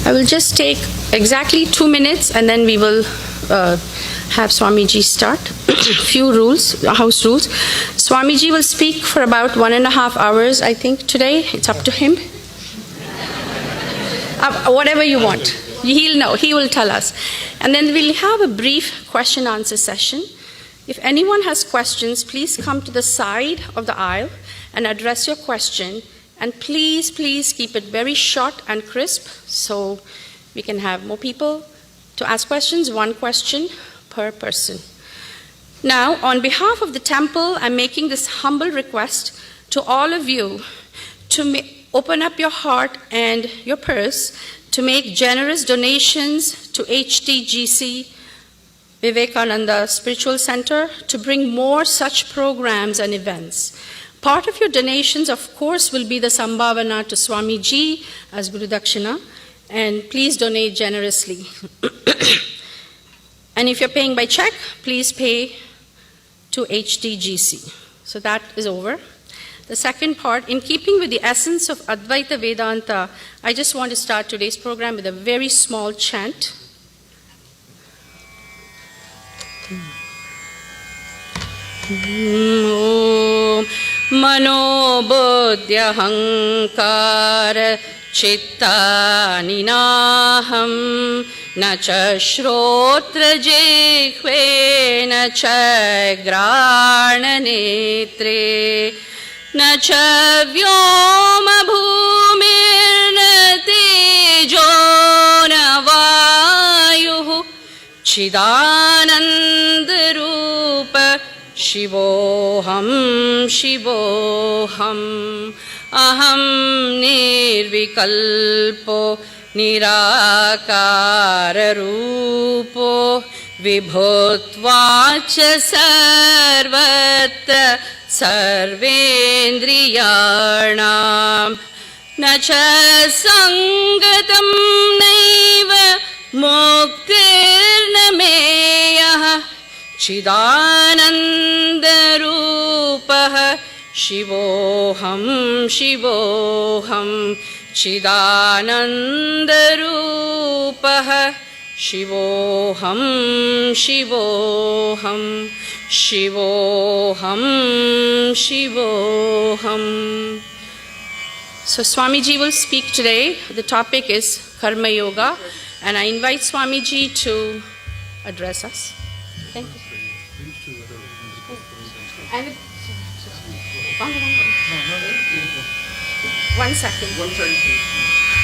I will just take exactly 2 minutes and then we will have Swamiji start. Few rules, house rules. Swamiji will speak for about 1.5 hours, I think, today. It's up to him. Whatever you want. He'll know. He will tell us. And then we'll have a brief question-answer session. If anyone has questions, please come to the side of the aisle and address your question. And please, please keep it very short and crisp so we can have more people to ask questions, 1 question per person. Now, on behalf of the temple, I'm making this humble request to all of you to open up your heart and your purse to make generous donations to HTGC Vivekananda Spiritual Center to bring more such programs and events. Part of your donations, of course, will be the Sambhavana to Swamiji as Guru Dakshina, and please donate generously. And if you're paying by check, please pay to HTGC. So that is over. The second part, in keeping with the essence of Advaita Vedanta, I just want to start today's program with a very small chant. Om Mano Buddhya Hankara Chitta Ninaham Nacha Shrotra Jikhve Nacha Grana Netre Nacha Vyoma Bhumirna Tejo Navayuhu Chidananda Rupa Shivoham Shivoham Aham Nirvikalpo Nirakara Rupo Vibhutvacha Sarvatra Sarvendriyanam Nacha Sangatam Naiva Muktirna Meyaha Chidananda Rupaha Shivoham Shivoham Chidananda Rupaha Shivoham Shivoham Shivoham Shivoham. So Swamiji will speak today. The topic is Karma Yoga, and I invite Swamiji to address us. Thank you. And 1 second.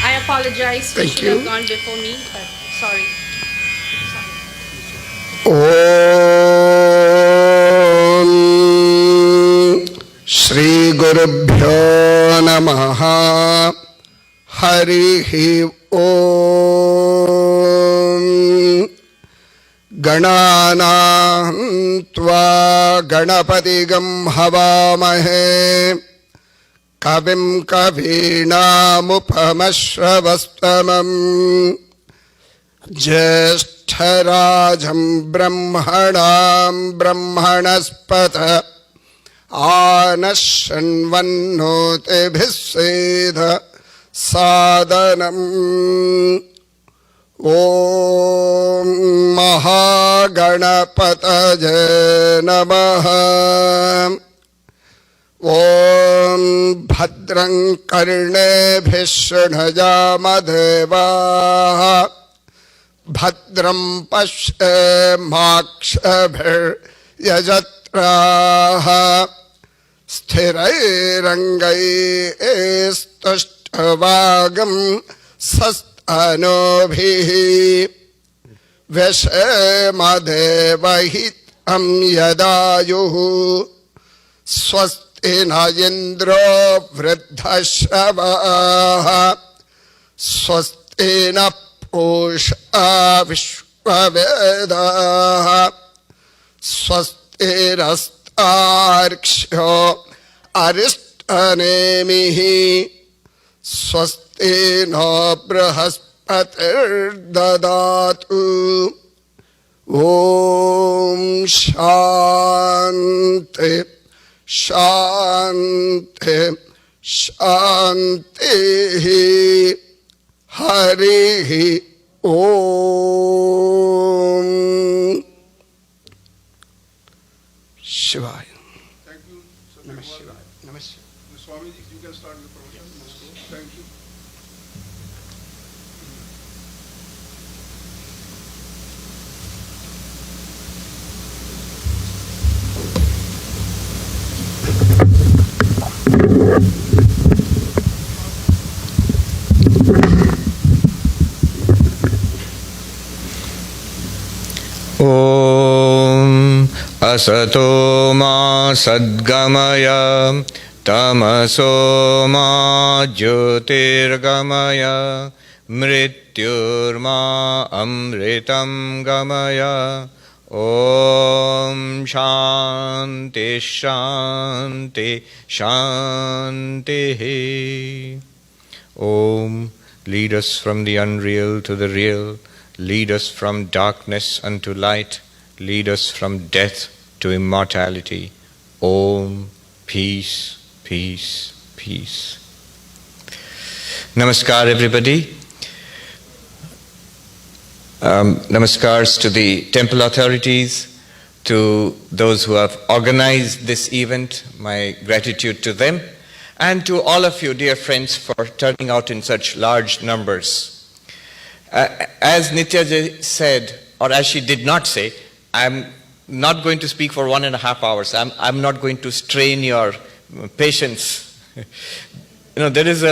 I apologize. Thank should you. have gone before me, but sorry. Om Shri Gurubhyo Namaha Harihi Om Gananam Tva Ganapatigam Havamahe Kavim Kavinam Upamashravastamam Jeshtarajam Brahmanam Brahmanaspata Anashanvannote Bhisedha Sadhanam Om Mahaganapataye Namaha Om Bhadran Karnebhi Shrunhayamadeva Bhadram Pashe Makshabhir Yajatraha Sthirairangai Estushtvagam Sastanobhihi Veshemadevahit Yadayuhu Swasti na Indro Vridhashavaha Swasti na Pusha Vishwavedaha Swasti rastarksho Aristanemihi Swasti no Brahaspatir Dadatu Om Shanti Shanti Shanti Harihi Om. Shivaya. Thank you. Namaskar. Namaskar. Swami, you can start the program. Thank you. Om Asato Ma Sadgamaya Tamaso Ma Jyotirgamaya Mrityurma Amritam Gamaya. Om Shanti Shanti Shanti. Om, lead us from the unreal to the real. Lead us from darkness unto light. Lead us from death to immortality. Om, peace, peace, peace. Namaskar, everybody. Namaskars to the temple authorities, to those who have organized this event. My gratitude to them, and to all of you, dear friends, for turning out in such large numbers. As Nitya said, or as she did not say, I'm not going to speak for 1.5 hours. I'm not going to strain your patience. There is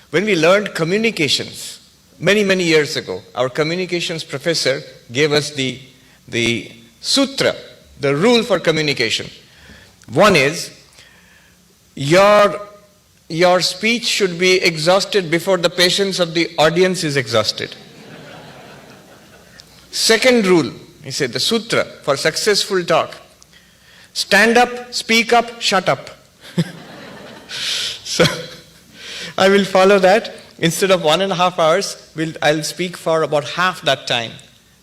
when we learned communications many, many years ago, our communications professor gave us the sutra, the rule for communication. One is, your speech should be exhausted before the patience of the audience is exhausted. Second rule, he said, the sutra for successful talk: stand up, speak up, shut up. So I will follow that. Instead of 1.5 hours, I'll speak for about half that time,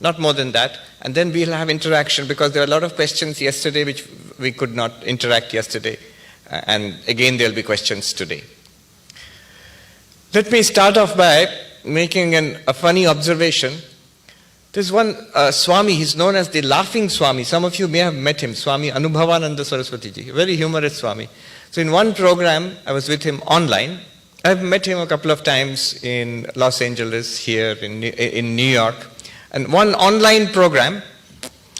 not more than that, and then we'll have interaction, because there are a lot of questions yesterday which we could not interact yesterday. And again, there'll be questions today. Let me start off by making a funny observation. There's one Swami, he's known as the Laughing Swami. Some of you may have met him, Swami Anubhavananda Saraswati ji, very humorous Swami. So in one program, I was with him online. I've met him a couple of times in Los Angeles, here in New York. And one online program,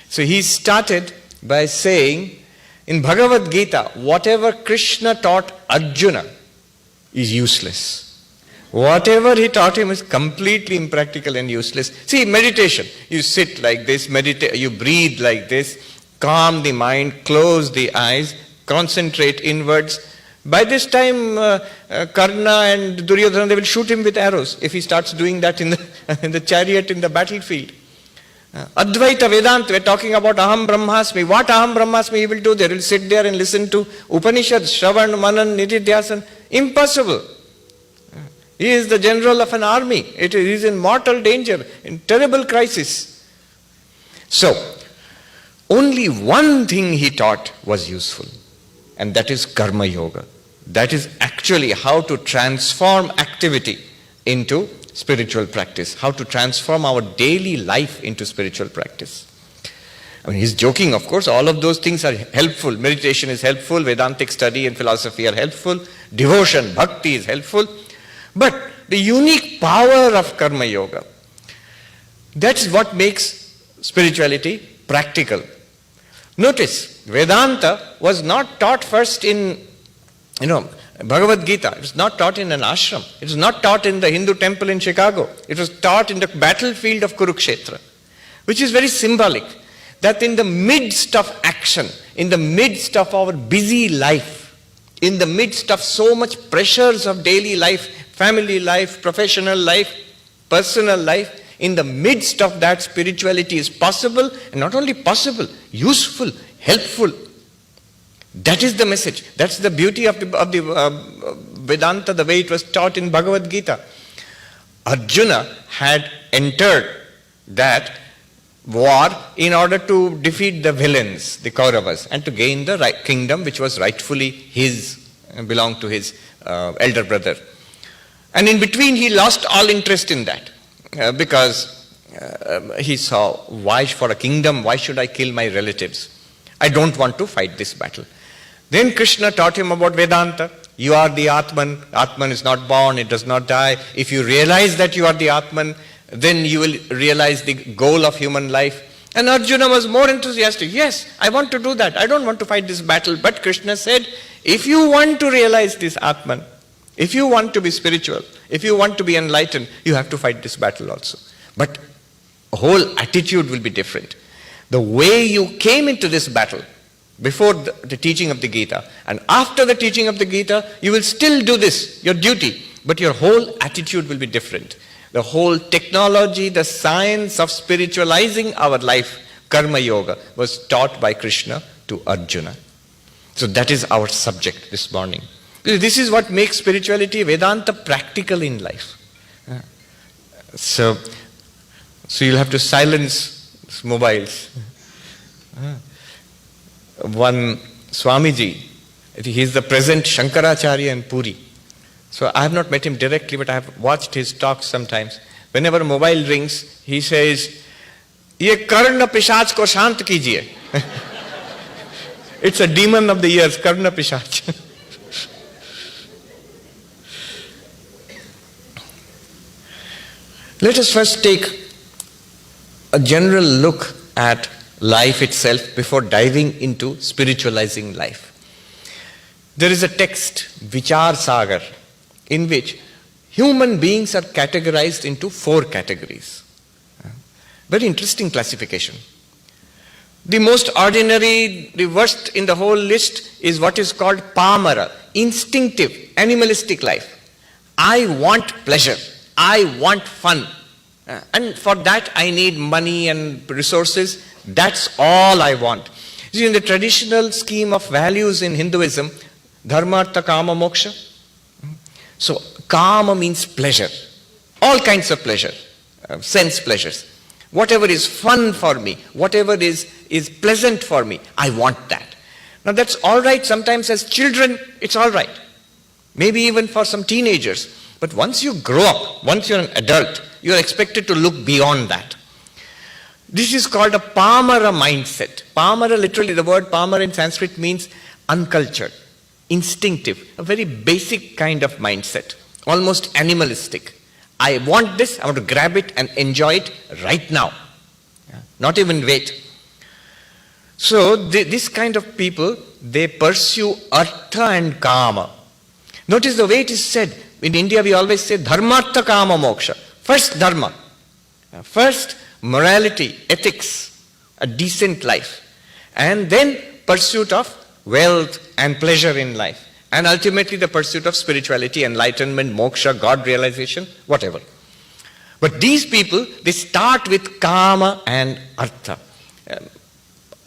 so he started by saying, in Bhagavad Gita, whatever Krishna taught Arjuna is useless. Whatever he taught him is completely impractical and useless. See, meditation. You sit like this, meditate, you breathe like this, calm the mind, close the eyes, concentrate inwards. By this time, Karna and Duryodhana, they will shoot him with arrows if he starts doing that in the chariot, in the battlefield. Advaita Vedanta, we're talking about Aham Brahmasmi. What Aham Brahmasmi he will do there? He will sit there and listen to Upanishads, Shravan, Manan, Nididhyasan. Impossible. He is the general of an army. He is in mortal danger, in terrible crisis. So, only one thing he taught was useful, and that is Karma Yoga. That is actually how to transform activity into spiritual practice, how to transform our daily life into spiritual practice. I mean, he's joking, of course. All of those things are helpful. Meditation is helpful. Vedantic study and philosophy are helpful. Devotion, bhakti is helpful. But the unique power of Karma Yoga, that's what makes spirituality practical. Notice, Vedanta was not taught first in, Bhagavad Gita. It was not taught in an ashram. It was not taught in the Hindu temple in Chicago. It was taught in the battlefield of Kurukshetra, which is very symbolic, that in the midst of action, in the midst of our busy life, in the midst of so much pressures of daily life, family life, professional life, personal life, in the midst of that, spirituality is possible, and not only possible, useful, helpful. That is the message. That's the beauty of the Vedanta, the way it was taught in Bhagavad Gita. Arjuna had entered that war in order to defeat the villains, the Kauravas, and to gain the kingdom which was rightfully his, belonged to his elder brother. And in between he lost all interest in that because he saw, why for a kingdom, why should I kill my relatives? I don't want to fight this battle. Then Krishna taught him about Vedanta. You are the Atman. Atman is not born, it does not die. If you realize that you are the Atman, then you will realize the goal of human life. And Arjuna was more enthusiastic. Yes, I want to do that. I don't want to fight this battle. But Krishna said, if you want to realize this Atman, if you want to be spiritual, if you want to be enlightened, you have to fight this battle also. But the whole attitude will be different. The way you came into this battle, before the teaching of the Gita, and after the teaching of the Gita, you will still do this, your duty, but your whole attitude will be different. The whole technology, the science of spiritualizing our life, Karma Yoga, was taught by Krishna to Arjuna. So that is our subject this morning. This is what makes spirituality, Vedanta, practical in life. So you'll have to silence mobiles. One Swamiji, he is the present Shankaracharya in Puri. So I have not met him directly, but I have watched his talks sometimes. Whenever a mobile rings, he says, "Ye karna pishach ko shant kijiye." It's a demon of the ears, karna pishach. Let us first take a general look at life itself before diving into spiritualizing life. There is a text, Vichar Sagar, in which human beings are categorized into 4 categories. Very interesting classification. The most ordinary, the worst in the whole list is what is called Palmara, instinctive, animalistic life. I want pleasure. I want fun. And for that I need money and resources. That's all I want. See, in the traditional scheme of values in Hinduism, dharma, artha, kama, moksha. So kama means pleasure. All kinds of pleasure, sense pleasures. Whatever is fun for me, whatever is pleasant for me, I want that. Now that's all right. Sometimes as children, it's all right. Maybe even for some teenagers. But once you grow up, once you're an adult, you're expected to look beyond that. This is called a Palmara mindset. Palmara, literally the word Palmara in Sanskrit means uncultured, instinctive, a very basic kind of mindset, almost animalistic. I want this, I want to grab it and enjoy it right now. Not even wait. So this kind of people, they pursue artha and kama. Notice the way it is said. In India we always say dharmartha kama moksha. First dharma. First morality, ethics, a decent life. And then pursuit of wealth and pleasure in life. And ultimately the pursuit of spirituality, enlightenment, moksha, God realization, whatever. But these people, they start with kama and artha.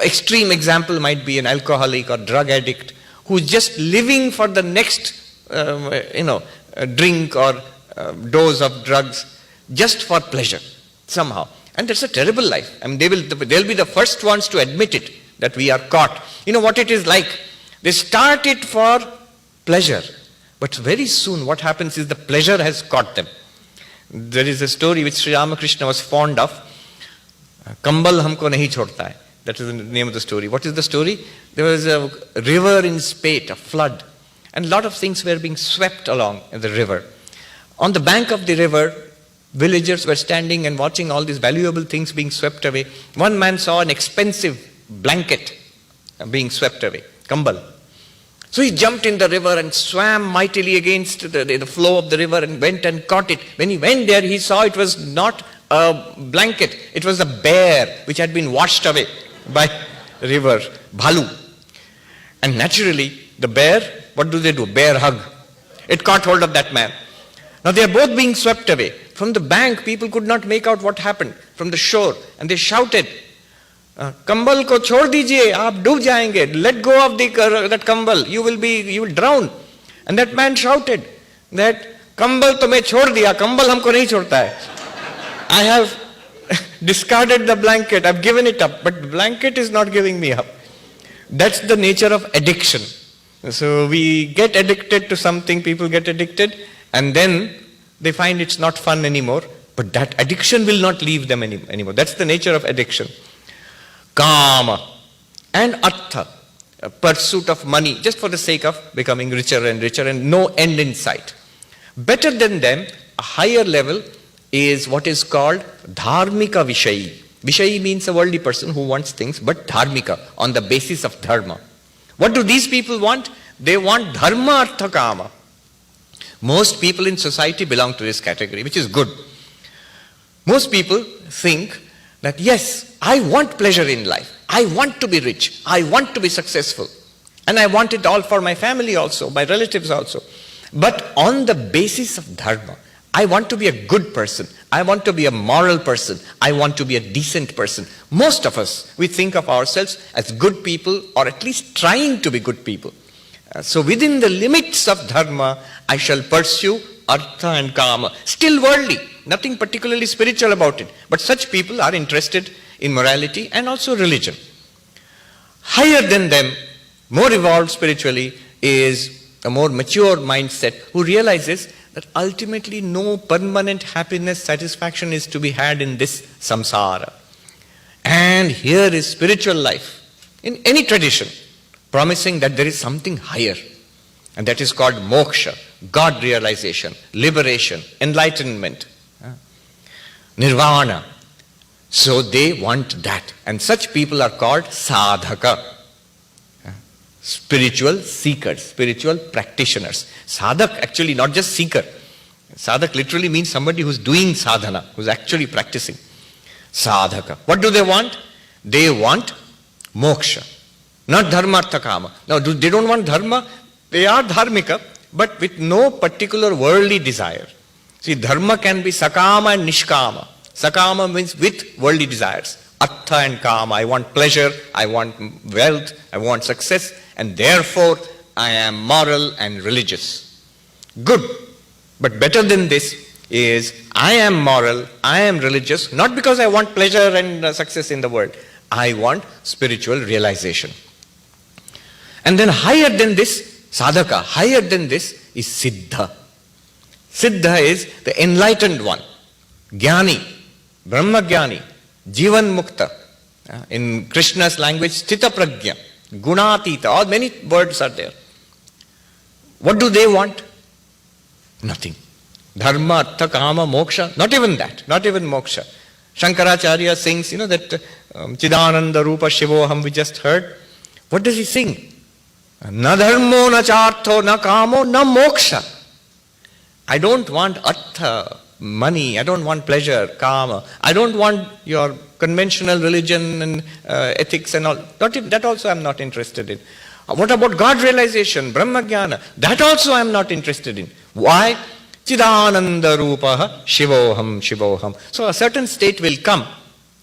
Extreme example might be an alcoholic or drug addict who is just living for the next, drink or dose of drugs just for pleasure somehow. And that's a terrible life. I mean, they'll be the first ones to admit it, that we are caught. You know what it is like? They start it for pleasure. But very soon what happens is the pleasure has caught them. There is a story which Sri Ramakrishna was fond of. Kambal humko nahi chhodta hai. That is the name of the story. What is the story? There was a river in spate, a flood. And a lot of things were being swept along in the river. On the bank of the river, villagers were standing and watching all these valuable things being swept away. One man saw an expensive blanket being swept away, kambal. So he jumped in the river and swam mightily against the flow of the river and went and caught it. When he went there, he saw it was not a blanket. It was a bear which had been washed away by the river, bhalu. And naturally, the bear, what do? Bear hug. It caught hold of that man. Now they are both being swept away. From the bank, people could not make out what happened. From the shore, and they shouted, "Kambal ko chhod dijiye, aap doob jayenge. Let go of that kambal. You will drown." And that man shouted that kambal to main chhod diya, kambal humko nahi chhodta hai. I have discarded the blanket. I've given it up, but the blanket is not giving me up. That's the nature of addiction. So we get addicted to something. People get addicted, and then They find it's not fun anymore, but that addiction will not leave them anymore. That's the nature of addiction. Kama and artha, a pursuit of money just for the sake of becoming richer and no end in sight. Better than them, a higher level is what is called dharmika vishayi. Vishayi means a worldly person who wants things, but dharmika, on the basis of dharma. What do these people want? They want dharma artha kama. Most people in society belong to this category, which is good. Most people think that yes, I want pleasure in life. I want to be rich. I want to be successful. And I want it all for my family also, my relatives also. But on the basis of dharma, I want to be a good person. I want to be a moral person. I want to be a decent person. Most of us, we think of ourselves as good people, or at least trying to be good people. So within the limits of dharma, I shall pursue artha and kama. Still worldly, nothing particularly spiritual about it. But such people are interested in morality and also religion. Higher than them, more evolved spiritually, is a more mature mindset who realizes that ultimately no permanent happiness, satisfaction is to be had in this samsara. And here is spiritual life, in any tradition, promising that there is something higher. And that is called moksha, God realization, liberation, enlightenment, nirvana. So they want that. And such people are called sadhaka, spiritual seekers, spiritual practitioners. Sadhak actually not just seeker. Sadhak literally means somebody who's doing sadhana, who's actually practicing. Sadhaka. What do they want? They want moksha, not dharma artha kama. Now they don't want dharma, they are dharmika, but with no particular worldly desire. See, dharma can be sakama and nishkama. Sakama means with worldly desires. Artha and kama, I want pleasure, I want wealth, I want success, and therefore I am moral and religious. Good. But better than this is I am moral, I am religious, not because I want pleasure and success in the world. I want spiritual realization. And then higher than this, sadhaka, higher than this is siddha. Siddha is the enlightened one. Gyani, Brahma Gyani, Jivan Mukta. In Krishna's language, Sthita Prajna, Gunatita, all many words are there. What do they want? Nothing. Dharma, artha, kama, moksha, not even that, not even moksha. Shankaracharya sings, that Chidananda Rupa Shivoham we just heard. What does he sing? Na dharmo, na chartho, na kamo, na moksha. I don't want artha, money, I don't want pleasure, kama. I don't want your conventional religion and ethics and all. That also I'm not interested in. What about God realization, Brahma Gyana? That also I'm not interested in. Why? Chidananda Rupaha Shivoham Shivoham. So a certain state will come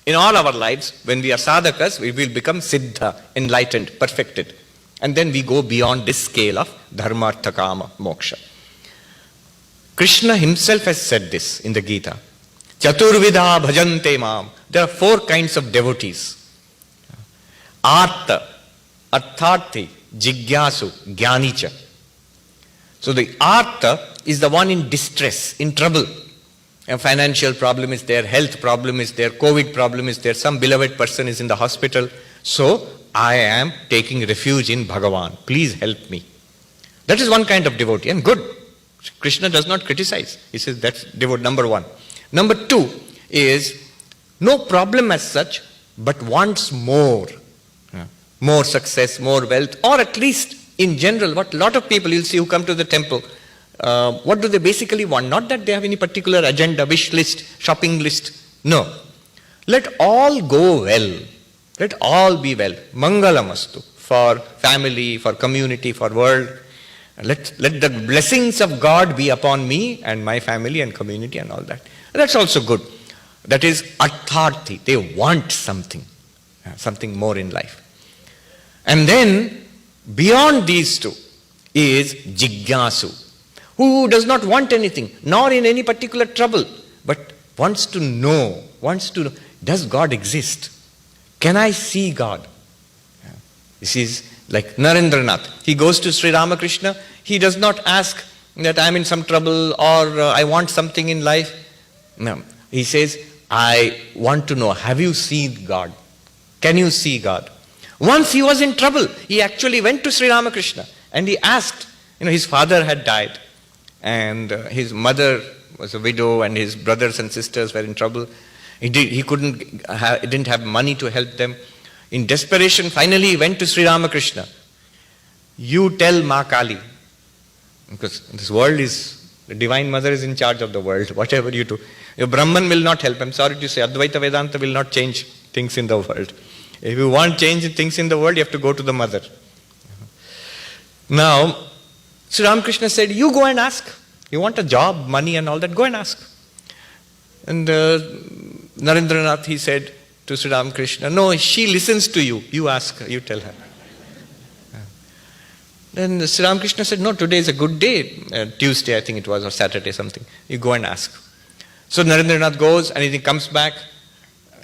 in all our lives when we are sadhakas, we will become siddha, enlightened, perfected. And then we go beyond this scale of dharma, artha, kama, moksha. Krishna himself has said this in the Gita. Chaturvidha bhajante mam. There are 4 kinds of devotees. Artha, artharthi, jigyasu, jnanicha. So the artha is the one in distress, in trouble. A financial problem is there, health problem is there, COVID problem is there, some beloved person is in the hospital. So I am taking refuge in Bhagavan. Please help me. That is one kind of devotee, and good. Krishna does not criticize. He says that's devotee number 1. Number 2 is no problem as such, but wants more. More success, more wealth, or at least in general, what a lot of people you'll see who come to the temple, what do they basically want? Not that they have any particular agenda, wish list, shopping list. No. Let all go well. Let all be well. Mangalamastu. For family, for community, for world. Let the blessings of God be upon me and my family and community and all that. That's also good. That is artharthi. They want something. Something more in life. And then beyond these two is jigyasu, who does not want anything, nor in any particular trouble, but wants to know, does God exist? Can I see God? This is like Narendranath. He goes to Sri Ramakrishna. He does not ask that I'm in some trouble or I want something in life. No. He says, I want to know, have you seen God? Can you see God? Once he was in trouble. He actually went to Sri Ramakrishna and he asked, his father had died and his mother was a widow and his brothers and sisters were in trouble. He didn't have money to help them. In desperation, finally he went to Sri Ramakrishna. You tell Ma Kali, because this world is, the Divine Mother is in charge of the world, whatever you do. Your Brahman will not help. I'm sorry to say, Advaita Vedanta will not change things in the world. If you want change in things in the world, you have to go to the Mother. Now, Sri Ramakrishna said, you go and ask. You want a job, money and all that, go and ask. And Narendranath, he said to Sri Ramakrishna, no, she listens to you. You ask her, you tell her. Then Sri Ramakrishna said, no, today is a good day. Tuesday, I think it was, or Saturday, something. You go and ask. So Narendranath goes and he comes back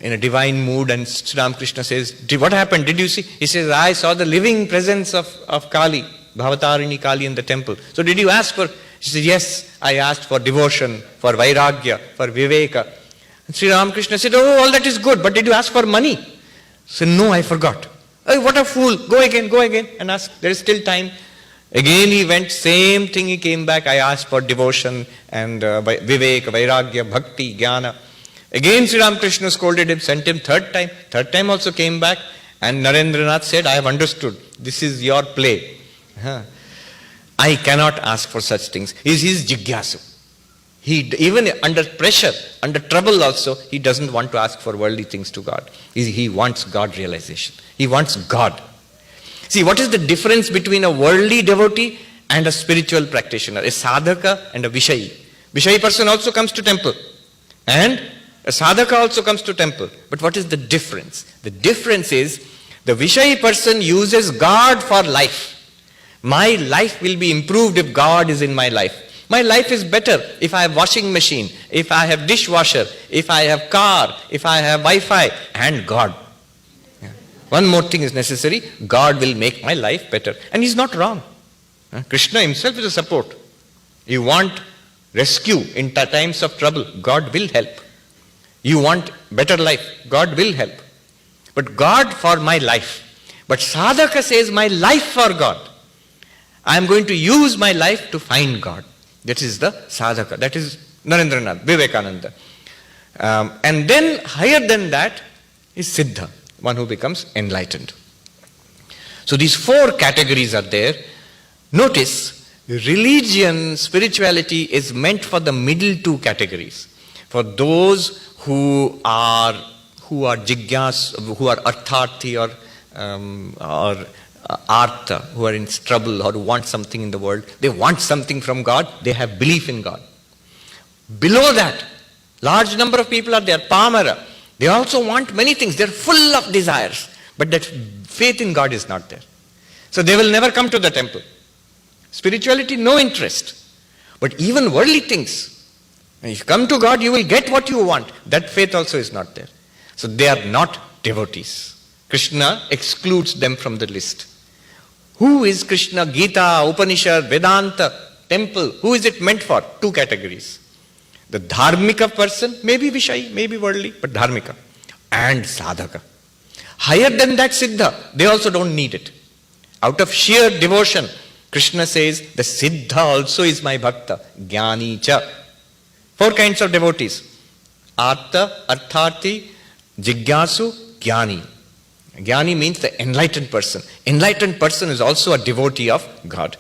in a divine mood and Sri Ramakrishna says, what happened? Did you see? He says, I saw the living presence of Kali, Bhavatarini Kali in the temple. So did you ask for? She said, yes, I asked for devotion, for vairagya, for viveka. And Sri Ramakrishna said, oh, all that is good, but did you ask for money? He said, no, I forgot. Oh, what a fool. Go again and ask. There is still time. Again he went, same thing, he came back. I asked for devotion and vivek, vairagya, bhakti, gyana. Again Sri Ramakrishna scolded him, sent him third time. Third time also came back and Narendranath said, I have understood. This is your play. I cannot ask for such things. He's jigyasu. Even under pressure, under trouble also, he doesn't want to ask for worldly things to God. He wants God realization. He wants God. See, what is the difference between a worldly devotee and a spiritual practitioner? A sadhaka and a vishayi. Vishayi person also comes to temple. And a sadhaka also comes to temple. But what is the difference? The difference is the vishayi person uses God for life. My life will be improved if God is in my life. My life is better if I have washing machine, if I have dishwasher, if I have car, if I have Wi-Fi, and God. One more thing is necessary. God will make my life better. And he's not wrong. Krishna himself is a support. You want rescue in times of trouble, God will help. You want better life, God will help. But God for my life. But sadhaka says my life for God. I am going to use my life to find God. That is the sadhaka. That is Narendranath, Vivekananda. And then higher than that is siddha, one who becomes enlightened. So these four categories are there. Notice, religion, spirituality is meant for the middle two categories. For those who are jigyas, who are artharthi or artha, who are in trouble or who want something in the world. They want something from God. They have belief in God. Below that, large number of people are there. Palmara. They also want many things. They're full of desires. But that faith in God is not there. So they will never come to the temple. Spirituality, no interest. But even worldly things, if you come to God, you will get what you want. That faith also is not there. So they are not devotees. Krishna excludes them from the list. Who is Krishna? Gita, Upanishad, Vedanta, temple. Who is it meant for? Two categories. The dharmika person, maybe vishayi, maybe worldly, but dharmika. And sadhaka. Higher than that siddha, they also don't need it. Out of sheer devotion, Krishna says, the siddha also is my bhakta. Gyani cha. Four kinds of devotees. Artha, artharthi, jigyasu, gyani. Gyani means the enlightened person. Enlightened person is also a devotee of God.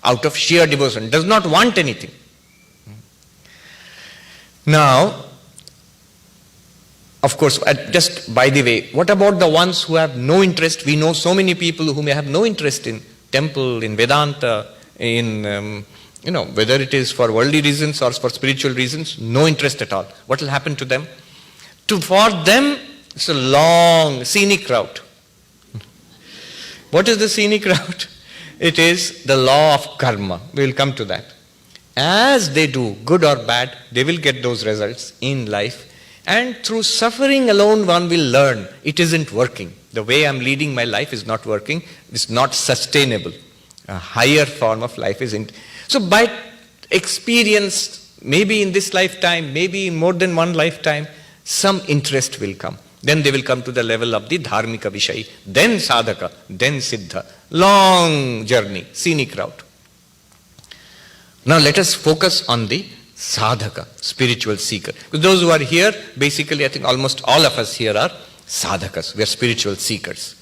Out of sheer devotion. Does not want anything. Now, of course, just by the way, what about the ones who have no interest? We know so many people who may have no interest in temple, in Vedanta, in, whether it is for worldly reasons or for spiritual reasons, no interest at all. What will happen to them? For them, it's a long, scenic route. What is the scenic route? It is the law of karma. We will come to that. As they do, good or bad, they will get those results in life. And through suffering alone, one will learn it isn't working. The way I'm leading my life is not working. It's not sustainable. A higher form of life isn't. So by experienced, maybe in this lifetime, maybe in more than one lifetime, some interest will come. Then they will come to the level of the dharmika vishayi, then sadhaka, then siddha. Long journey, scenic route. Now let us focus on the sadhaka, spiritual seeker. Those who are here, basically I think almost all of us here are sadhakas. We are spiritual seekers.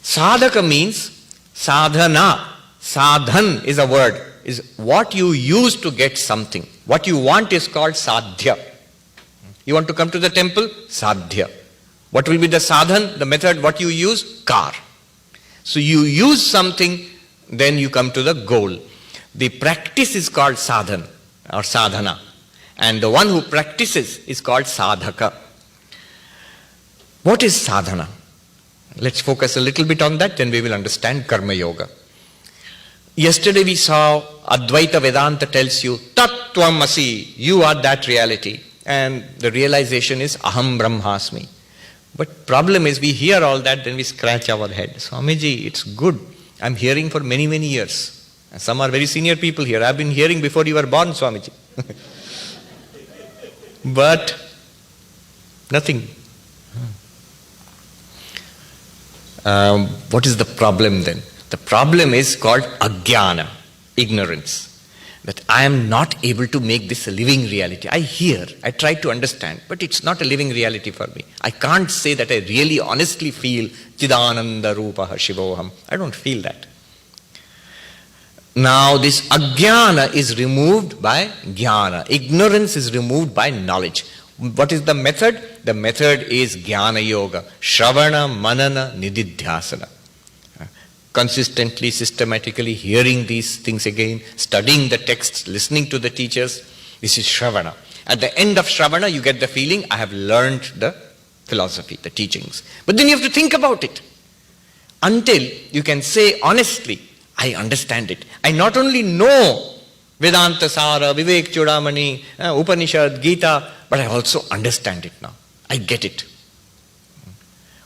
Sadhaka means sadhana. Sadhan is a word, is what you use to get something. What you want is called sadhya. You want to come to the temple? Sadhya. What will be the sadhan? The method, what you use? Car. So you use something, then you come to the goal. The practice is called sadhan or sadhana. And the one who practices is called sadhaka. What is sadhana? Let's focus a little bit on that, then we will understand karma yoga. Yesterday we saw Advaita Vedanta tells you, Tat Tvam Asi, you are that reality. And the realization is Aham Brahmasmi. But problem is we hear all that, then we scratch our head. Swamiji, it's good. I'm hearing for many, many years. And some are very senior people here. I've been hearing before you were born, Swamiji. But nothing. What is the problem then? The problem is called Agyana, ignorance. That I am not able to make this a living reality. I hear, I try to understand, but it's not a living reality for me. I can't say that I really honestly feel Chidananda Rupaha Shivoham. I don't feel that. Now this Agyana is removed by Gyana. Ignorance is removed by knowledge. What is the method? The method is Gyana Yoga. Shravana, Manana, Nididhyasana. Consistently, systematically hearing these things again, studying the texts, listening to the teachers. This is Shravana. At the end of Shravana, you get the feeling, I have learned the philosophy, the teachings. But then you have to think about it. Until you can say honestly, I understand it. I not only know Vedanta Sara, Vivek Chudamani, Upanishad, Gita, but I also understand it now. I get it.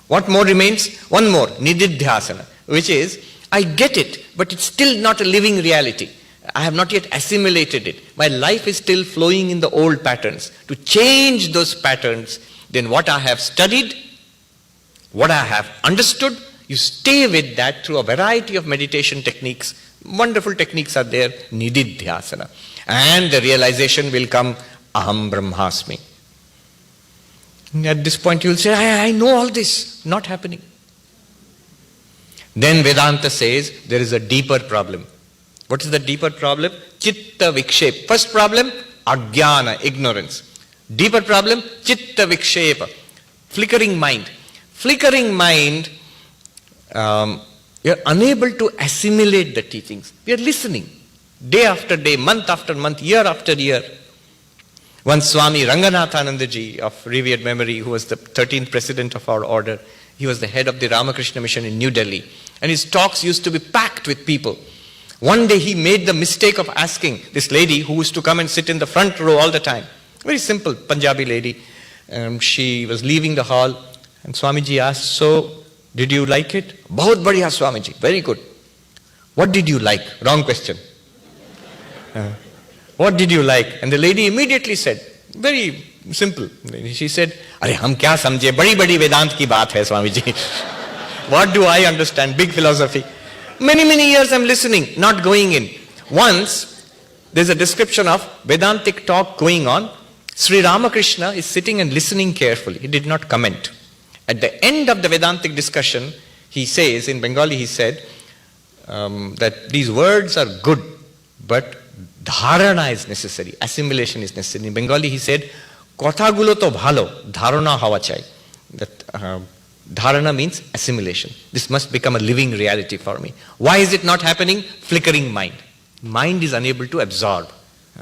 What more remains? One more, Nididhyasana, which is, I get it, but it's still not a living reality. I have not yet assimilated it. My life is still flowing in the old patterns. To change those patterns, then what I have studied, what I have understood, you stay with that through a variety of meditation techniques. Wonderful techniques are there, Nididhyasana. And the realization will come, Aham Brahmasmi. At this point you will say, I know all this. Not happening. Then Vedanta says, there is a deeper problem. What is the deeper problem? Chitta Vikshep. First problem, Agyana, ignorance. Deeper problem, Chitta Vikshepa. Flickering mind. Flickering mind, you are unable to assimilate the teachings. We are listening. Day after day, month after month, year after year. One Swami Ranganathanandaji of revered memory, who was the 13th president of our order, he was the head of the Ramakrishna mission in New Delhi. And his talks used to be packed with people. One day he made the mistake of asking this lady who used to come and sit in the front row all the time. Very simple Punjabi lady. She was leaving the hall and Swamiji asked, so did you like it? Bahut badhiya Swamiji, very good. What did you like? Wrong question. What did you like? And the lady immediately said, very simple. She said, Arey hum kya samjhe? Badi badi Vedant ki baat hai, Swamiji. What do I understand? Big philosophy. Many, many years I'm listening, not going in. Once, there's a description of Vedantic talk going on. Sri Ramakrishna is sitting and listening carefully. He did not comment. At the end of the Vedantic discussion, he says, in Bengali he said, that these words are good, but dharana is necessary, assimilation is necessary. In Bengali he said, kotha gulo to bhalo, dharana hawa chai. That dharana means assimilation. This must become a living reality for me. Why is it not happening? Flickering mind. Mind is unable to absorb.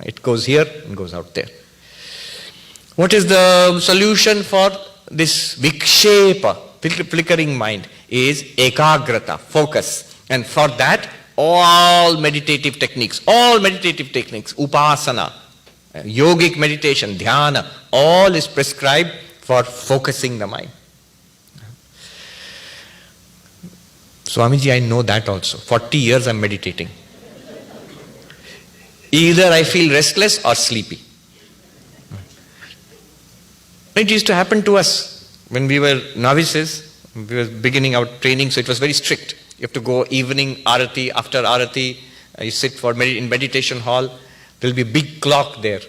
It goes here and goes out there. What is the solution for this vikshepa, flickering mind? Is ekagrata, focus. And for that, all meditative techniques, upasana, yogic meditation, dhyana, all is prescribed for focusing the mind. Swamiji, I know that also. 40 years I'm meditating. Either I feel restless or sleepy. It used to happen to us when we were novices. We were beginning our training, so it was very strict. You have to go evening arati, after arati, you sit for in meditation hall. There will be a big clock there.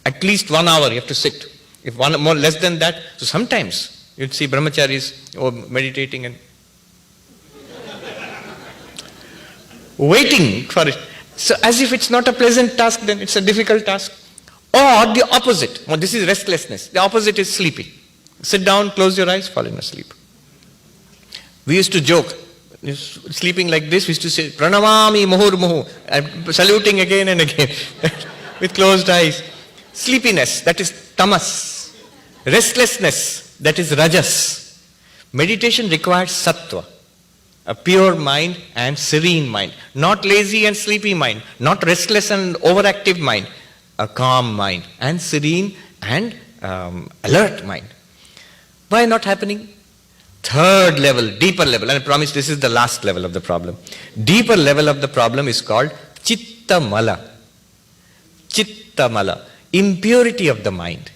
At least 1 hour you have to sit. If one more less than that, so sometimes you'd see brahmacharis meditating and waiting for it. So as if it's not a pleasant task, then it's a difficult task. Or the opposite. Well, this is restlessness. The opposite is sleepy. Sit down, close your eyes, fall asleep. We used to joke. Sleeping like this, we used to say, Pranamami Muhurmuhu. I'm saluting again and again with closed eyes. Sleepiness, that is tamas. Restlessness, that is rajas. Meditation requires sattva. A pure mind and serene mind. Not lazy and sleepy mind. Not restless and overactive mind. A calm mind and serene and alert mind. Why not happening? Third level, deeper level, and I promise this is the last level of the problem. Deeper level of the problem is called chitta mala. Chitta mala, impurity of the mind.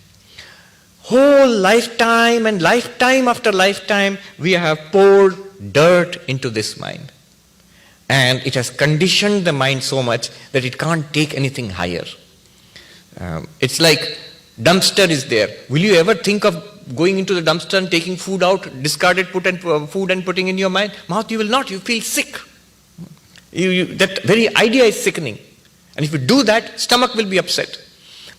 Whole lifetime and lifetime after lifetime we have poured dirt into this mind. And it has conditioned the mind so much that it can't take anything higher. It's like dumpster is there. Will you ever think of going into the dumpster and taking food out, discarded food and putting in your mouth? You will not. You feel sick. That very idea is sickening. And if you do that, stomach will be upset.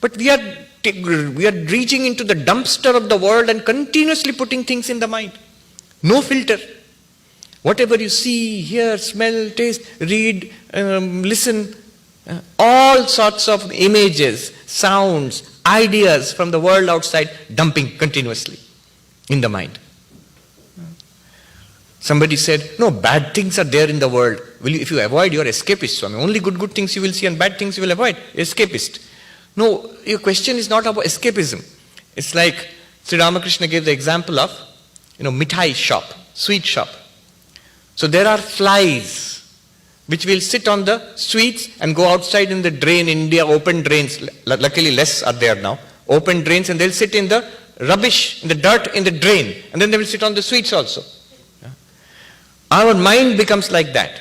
But we are reaching into the dumpster of the world and continuously putting things in the mind. No filter. Whatever you see, hear, smell, taste, read, listen, all sorts of images, sounds, ideas from the world outside, dumping continuously in the mind. Somebody said, no, bad things are there in the world. If you avoid, you're escapist, Swami. Only good things you will see and bad things you will avoid. Escapist. No, your question is not about escapism. It's like Sri Ramakrishna gave the example of, mithai shop, sweet shop. So there are flies which will sit on the sweets and go outside in the drain in India, open drains. Luckily less are there now. Open drains, and they'll sit in the rubbish, in the dirt, in the drain. And then they will sit on the sweets also. Our mind becomes like that.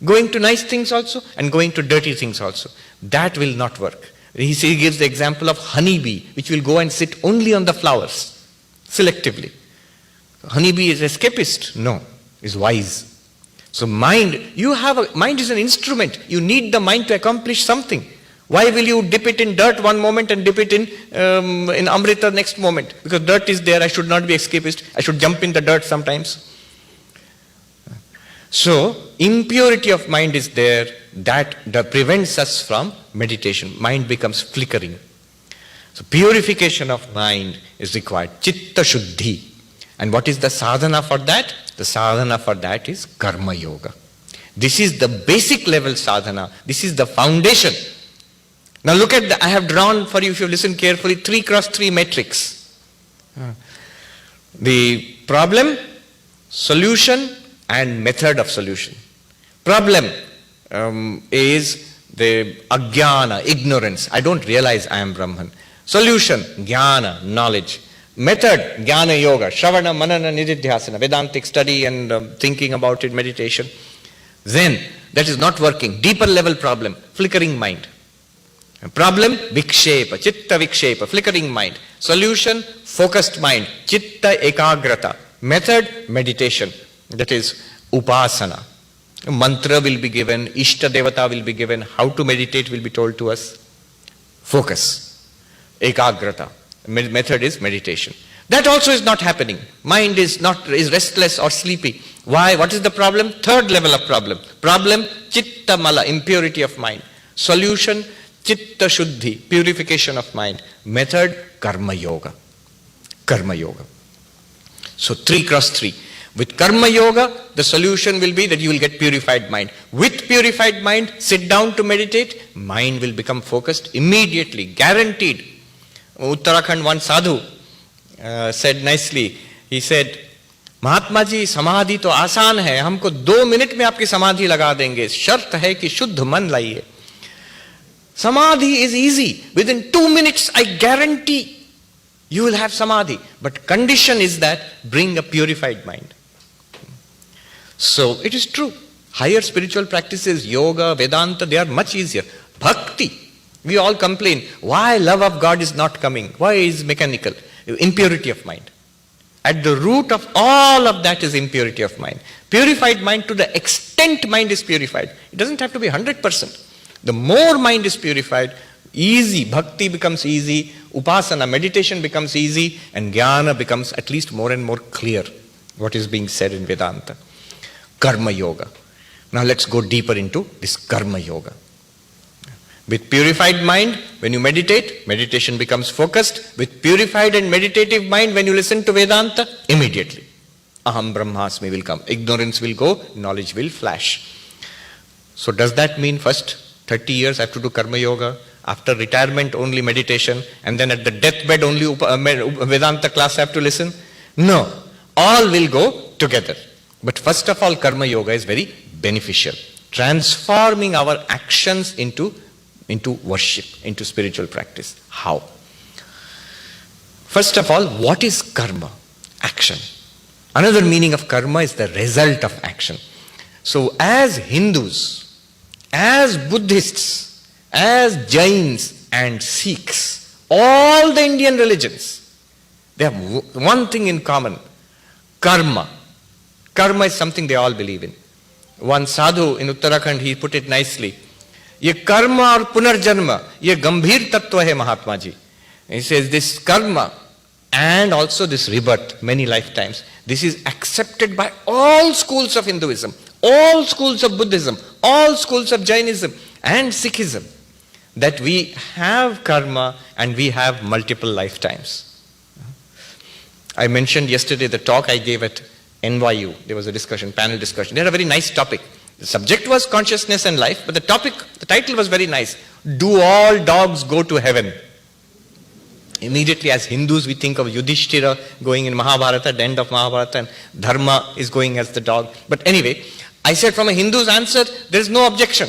Going to nice things also and going to dirty things also. That will not work. He gives the example of honeybee, which will go and sit only on the flowers, selectively. Honeybee is escapist? No, is wise. So mind is an instrument. You need the mind to accomplish something. Why will you dip it in dirt one moment and dip it in Amrita next moment? Because dirt is there, I should not be escapist. I should jump in the dirt sometimes. So, impurity of mind is there that prevents us from meditation. Mind becomes flickering. So, purification of mind is required. Chitta Shuddhi. And what is the sadhana for that? The sadhana for that is karma yoga. This is the basic level sadhana. This is the foundation. Now look at I have drawn for you, if you listen carefully, 3x3 matrix. The problem, solution, and method of solution. Problem is the Agyana, ignorance. I don't realize I am Brahman. Solution, Gyana, knowledge. Method, Gyana Yoga, Shravana, Manana, Nididhyasana, Vedantic study and thinking about it, meditation. Then, that is not working. Deeper level problem, flickering mind. Problem, Vikshepa, Chitta Vikshepa, flickering mind. Solution, focused mind, Chitta Ekagrata. Method, meditation. That is Upasana. Mantra will be given, Ishta Devata will be given, how to meditate will be told to us. Focus, Ekagrata. Method is meditation. That also is not happening. Mind is restless or sleepy. Why? What is the problem? Third level of problem. Problem, Chitta Mala, impurity of mind. Solution, Chitta Shuddhi, purification of mind. Method, Karma Yoga. Karma Yoga. So 3x3. With Karma Yoga, the solution will be that you will get purified mind. With purified mind, sit down to meditate, mind will become focused immediately, guaranteed. Uttarakhand, one sadhu said nicely, he said, Mahatma ji समाधि तो आसान है, हमको 2 minute में आपकी समाधि लगा देंगे, शर्त है कि शुद्ध मन लाइए. Samadhi is easy. Within 2 minutes, I guarantee you will have samadhi. But condition is that bring a purified mind. So it is true. Higher spiritual practices, yoga, Vedanta, they are much easier. Bhakti, we all complain, why love of God is not coming? Why is mechanical? Impurity of mind. At the root of all of that is impurity of mind. Purified mind, to the extent mind is purified. It doesn't have to be 100%. The more mind is purified, easy, bhakti becomes easy, upasana, meditation becomes easy, and jnana becomes at least more and more clear, what is being said in Vedanta. Karma yoga. Now let's go deeper into this karma yoga. With purified mind, when you meditate, meditation becomes focused. With purified and meditative mind, when you listen to Vedanta, immediately Aham Brahmasmi will come. Ignorance will go, knowledge will flash. So does that mean first 30 years I have to do karma yoga, after retirement only meditation, and then at the deathbed only Vedanta class I have to listen? No, all will go together. But first of all, karma yoga is very beneficial, transforming our actions into worship, into spiritual practice. How? First of all, what is karma? Action. Another meaning of karma is the result of action. So as Hindus, as Buddhists, as Jains and Sikhs, all the Indian religions, they have one thing in common: karma. Karma is something they all believe in. One sadhu in Uttarakhand, he put it nicely. Ye karma aur punarjanma, ye gambhir tattva hai Mahatma ji. He says this karma and also this rebirth, many lifetimes, this is accepted by all schools of Hinduism, all schools of Buddhism, all schools of Jainism and Sikhism, that we have karma and we have multiple lifetimes. I mentioned yesterday the talk I gave at NYU. There was a discussion, panel discussion. They had a very nice topic. The subject was consciousness and life, but the title was very nice. Do all dogs go to heaven? Immediately as Hindus we think of Yudhishthira going in Mahabharata, the end of Mahabharata, and Dharma is going as the dog. But anyway, I said from a Hindu's answer, there is no objection.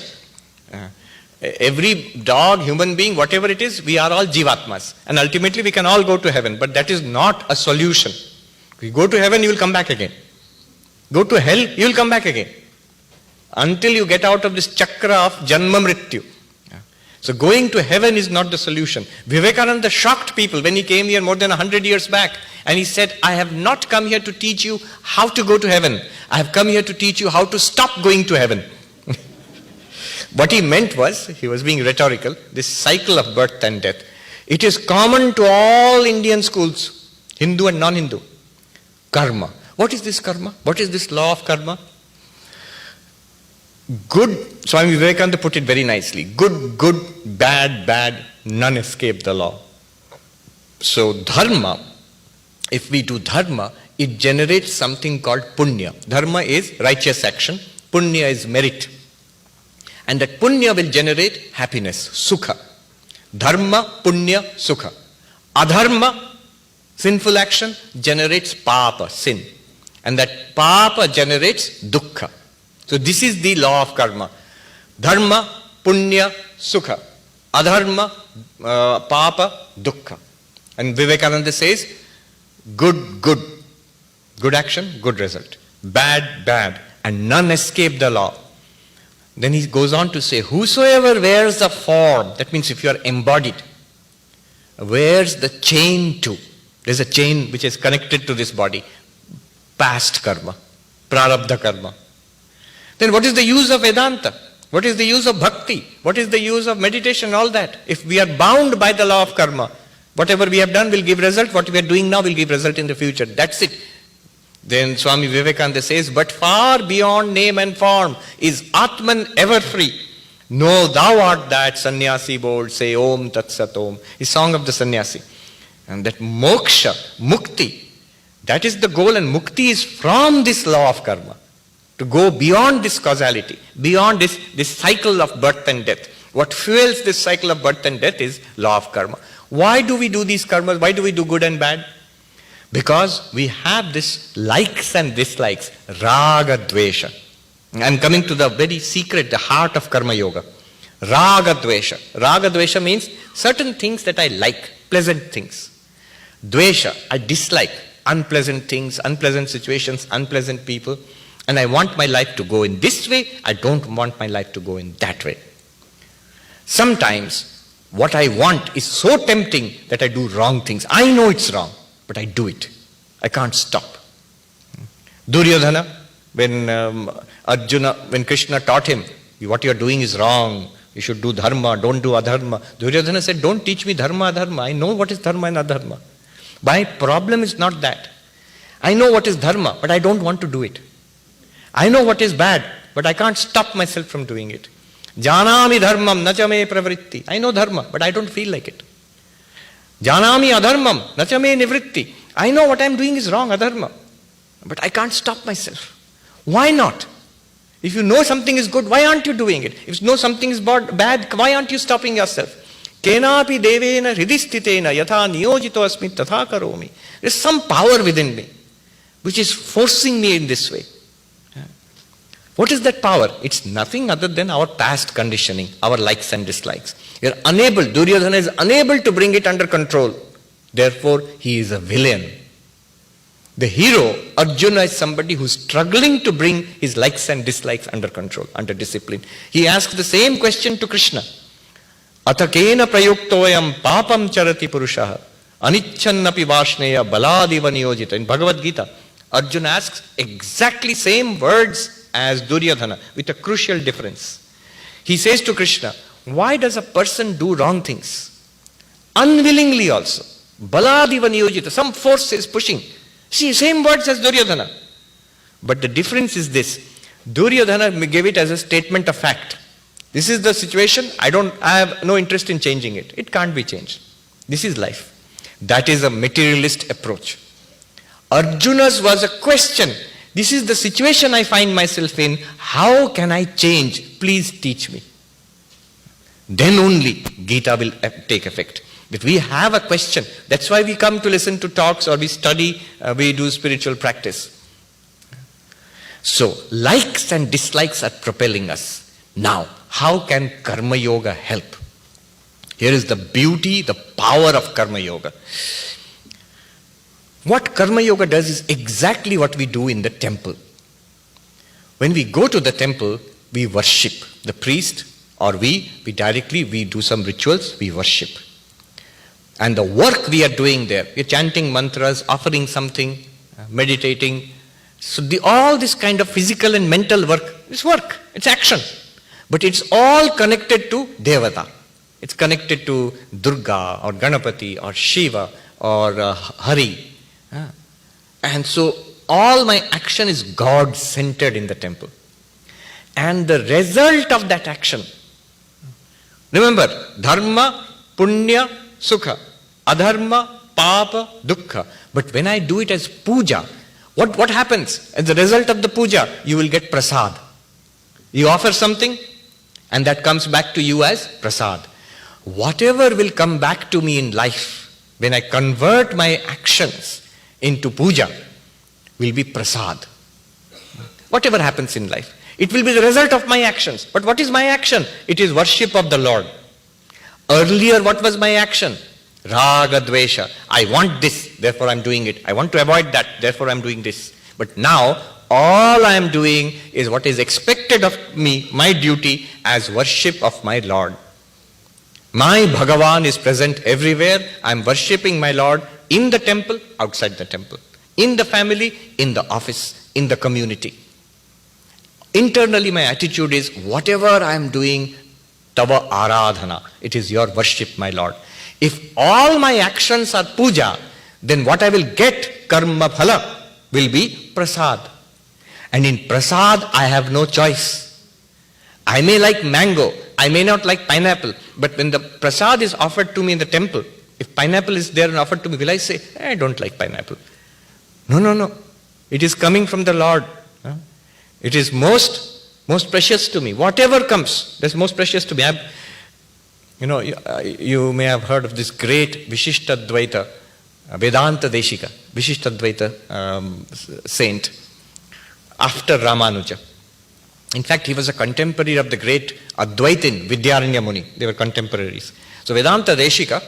Every dog, human being, whatever it is, we are all jivatmas. And ultimately we can all go to heaven. But that is not a solution. If you go to heaven, you will come back again. Go to hell, you will come back again. Until you get out of this chakra of janma mrityu. So going to heaven is not the solution. Vivekananda shocked people when he came here more than 100 years back. And he said, I have not come here to teach you how to go to heaven. I have come here to teach you how to stop going to heaven. What he meant was, he was being rhetorical, this cycle of birth and death. It is common to all Indian schools, Hindu and non-Hindu. Karma. What is this karma? What is this law of karma? Good, Swami Vivekananda put it very nicely. Good, good, bad, bad, none escape the law. So dharma, if we do dharma, it generates something called punya. Dharma is righteous action, punya is merit. And that punya will generate happiness, sukha. Dharma, punya, sukha. Adharma, sinful action, generates papa, sin. And that papa generates dukkha. So this is the law of karma. Dharma, punya, sukha. Adharma, papa, dukkha. And Vivekananda says, good, good. Good action, good result. Bad, bad. And none escape the law. Then he goes on to say, whosoever wears the form, that means if you are embodied, wears the chain too. There's a chain which is connected to this body. Past karma, prarabdha karma. Then what is the use of Vedanta? What is the use of bhakti? What is the use of meditation? All that. If we are bound by the law of karma, whatever we have done will give result. What we are doing now will give result in the future. That's it. Then Swami Vivekananda says, but far beyond name and form is Atman ever free. Know thou art that, sannyasi bold, say Om Tat Sat Om. Is song of the sannyasi. And that moksha, mukti, that is the goal, and mukti is from this law of karma. To go beyond this causality, beyond this cycle of birth and death. What fuels this cycle of birth and death is law of karma. Why do we do these karmas? Why do we do good and bad? Because we have this likes and dislikes, raga dvesha. I'm coming to the very secret, the heart of karma yoga. Raga dvesha. Raga dvesha means certain things that I like, pleasant things. Dvesha, I dislike unpleasant things, unpleasant situations, unpleasant people. And I want my life to go in this way. I don't want my life to go in that way. Sometimes what I want is so tempting that I do wrong things. I know it's wrong, but I do it. I can't stop. Duryodhana, when Krishna taught him, what you are doing is wrong, you should do dharma, don't do adharma. Duryodhana said, don't teach me dharma, adharma. I know what is dharma and adharma. My problem is not that. I know what is dharma, but I don't want to do it. I know what is bad, but I can't stop myself from doing it. Janami dharmam nacha me pravritti. I know dharma, but I don't feel like it. Janami adharmam nacha me nivritti. I know what I'm doing is wrong, adharma, but I can't stop myself. Why not? If you know something is good, why aren't you doing it? If you know something is bad, why aren't you stopping yourself? Kenapi devena hridistitena yatha niyojito asmi tatha karomi. There's some power within me which is forcing me in this way. What is that power? It's nothing other than our past conditioning, our likes and dislikes. You're unable, Duryodhana is unable to bring it under control. Therefore, he is a villain. The hero, Arjuna, is somebody who's struggling to bring his likes and dislikes under control, under discipline. He asked the same question to Krishna. Atakena prayuktoyam papam charati purushaha anichannapi vashneya baladiva niyojita. In Bhagavad Gita, Arjuna asks exactly same words as Duryodhana, with a crucial difference. He says to Krishna, why does a person do wrong things? Unwillingly also. Baladiva niyojita, some force is pushing. See, same words as Duryodhana. But the difference is this. Duryodhana gave it as a statement of fact. This is the situation, I have no interest in changing it. It can't be changed. This is life. That is a materialist approach. Arjuna's was a question. This is the situation I find myself in. How can I change? Please teach me. Then only Gita will take effect. That we have a question. That's why we come to listen to talks or we study, we do spiritual practice. So, likes and dislikes are propelling us. Now, how can Karma Yoga help? Here is the beauty, the power of Karma Yoga. What Karma Yoga does is exactly what we do in the temple. When we go to the temple, we worship the priest, or we do some rituals, we worship. And the work we are doing there, we are chanting mantras, offering something, meditating. So all this kind of physical and mental work is work, it's action. But it's all connected to Devata. It's connected to Durga or Ganapati or Shiva or Hari. And so all my action is God-centered in the temple. And the result of that action, remember, dharma, punya, sukha, adharma, papa, dukkha. But when I do it as puja, what happens? As a result of the puja, you will get prasad. You offer something, and that comes back to you as prasad. Whatever will come back to me in life, when I convert my actions into puja, will be prasad. Whatever happens in life, it will be the result of my actions. But what is my action? It is worship of the Lord. Earlier, what was my action? Raga dvesha. I want this, therefore I am doing it. I want to avoid that, therefore I am doing this. But now, all I am doing is what is expected of me, my duty as worship of my Lord. My Bhagavan is present everywhere. I am worshipping my Lord in the temple, outside the temple, in the family, in the office, in the community. Internally, my attitude is, whatever I am doing, tava aradhana, it is your worship, my Lord. If all my actions are puja, then what I will get, karma phala, will be prasad. And in prasad, I have no choice. I may like mango, I may not like pineapple, but when the prasad is offered to me in the temple, if pineapple is there and offered to me, will I say, I don't like pineapple? No. It is coming from the Lord. It is most precious to me. Whatever comes, that's most precious to me. You may have heard of this great Vishishtadvaita, Vedanta Deshika, Vishishtadvaita saint, after Ramanuja. In fact, he was a contemporary of the great Advaitin Vidyaranya Muni. They were contemporaries. So Vedanta Deshika,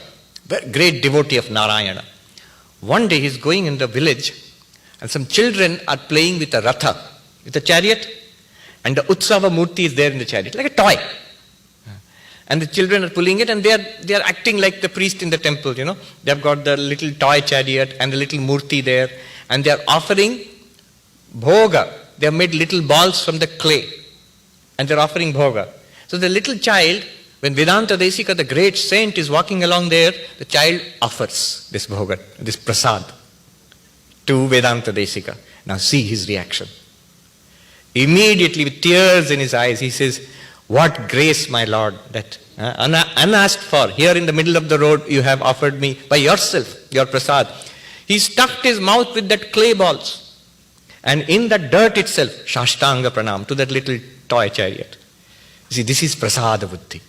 great devotee of Narayana. One day he's going in the village and some children are playing with a ratha, with a chariot, and the Utsava Murti is there in the chariot, like a toy. And the children are pulling it and they are acting like the priest in the temple, you know. They've got the little toy chariot and the little murti there, and they are offering bhoga. They have made little balls from the clay and they're offering bhoga. So the little child, when Vedanta Desika, the great saint, is walking along there, the child offers this bhoga, this prasad to Vedanta Desika. Now see his reaction. Immediately with tears in his eyes, he says, "What grace, my Lord, that unasked for, here in the middle of the road you have offered me by yourself, your prasad." He stuffed his mouth with that clay balls. And in that dirt itself, Shashtanga Pranam to that little toy chariot. You see, this is prasada buddhi.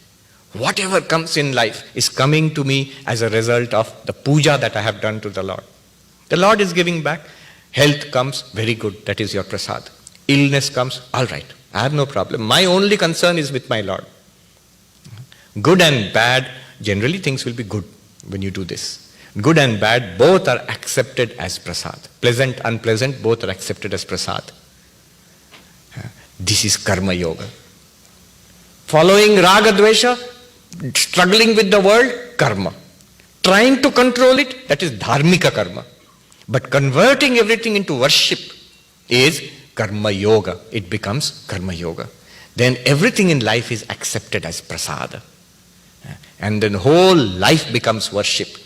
Whatever comes in life is coming to me as a result of the puja that I have done to the Lord. The Lord is giving back. Health comes, very good, that is your prasad. Illness comes, all right, I have no problem. My only concern is with my Lord. Good and bad, generally things will be good when you do this. Good and bad, both are accepted as prasad. Pleasant, unpleasant, both are accepted as prasad. This is karma yoga. Following raga dvesha, struggling with the world, karma. Trying to control it, that is dharmika karma. But converting everything into worship is karma yoga. It becomes karma yoga. Then everything in life is accepted as prasada. And then whole life becomes worship.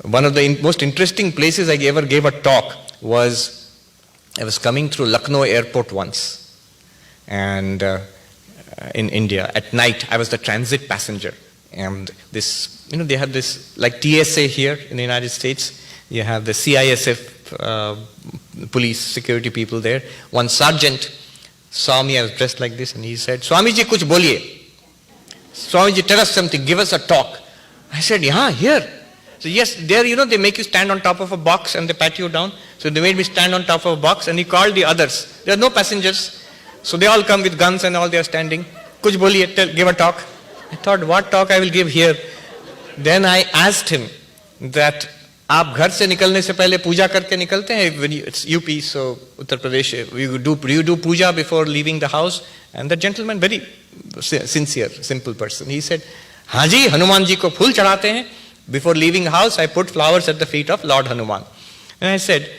One of the most interesting places I ever gave a talk was, I was coming through Lucknow airport once, and in India, at night, I was the transit passenger. And this, you know, they have this, like TSA here in the United States, you have the CISF police security people there. One sergeant saw me, I was dressed like this, and he said, "Swamiji, kuch boliye. Swamiji, tell us something, give us a talk." I said, "Yeah, here." So yes, there, you know, they make you stand on top of a box and they pat you down. So they made me stand on top of a box, and he called the others. There are no passengers. So they all come with guns and all, they are standing. "Kuch boliye, give a talk." I thought, what talk I will give here? Then I asked him that, आप घर से निकलने से पहले पूजा करके निकलते हैं? When it's UP, so Uttar Pradesh, you do puja before leaving the house? And the gentleman, very sincere, simple person, he said, "हाँ जी, हनुमान जी को फूल चढ़ाते हैं. Before leaving house, I put flowers at the feet of Lord Hanuman." And I said,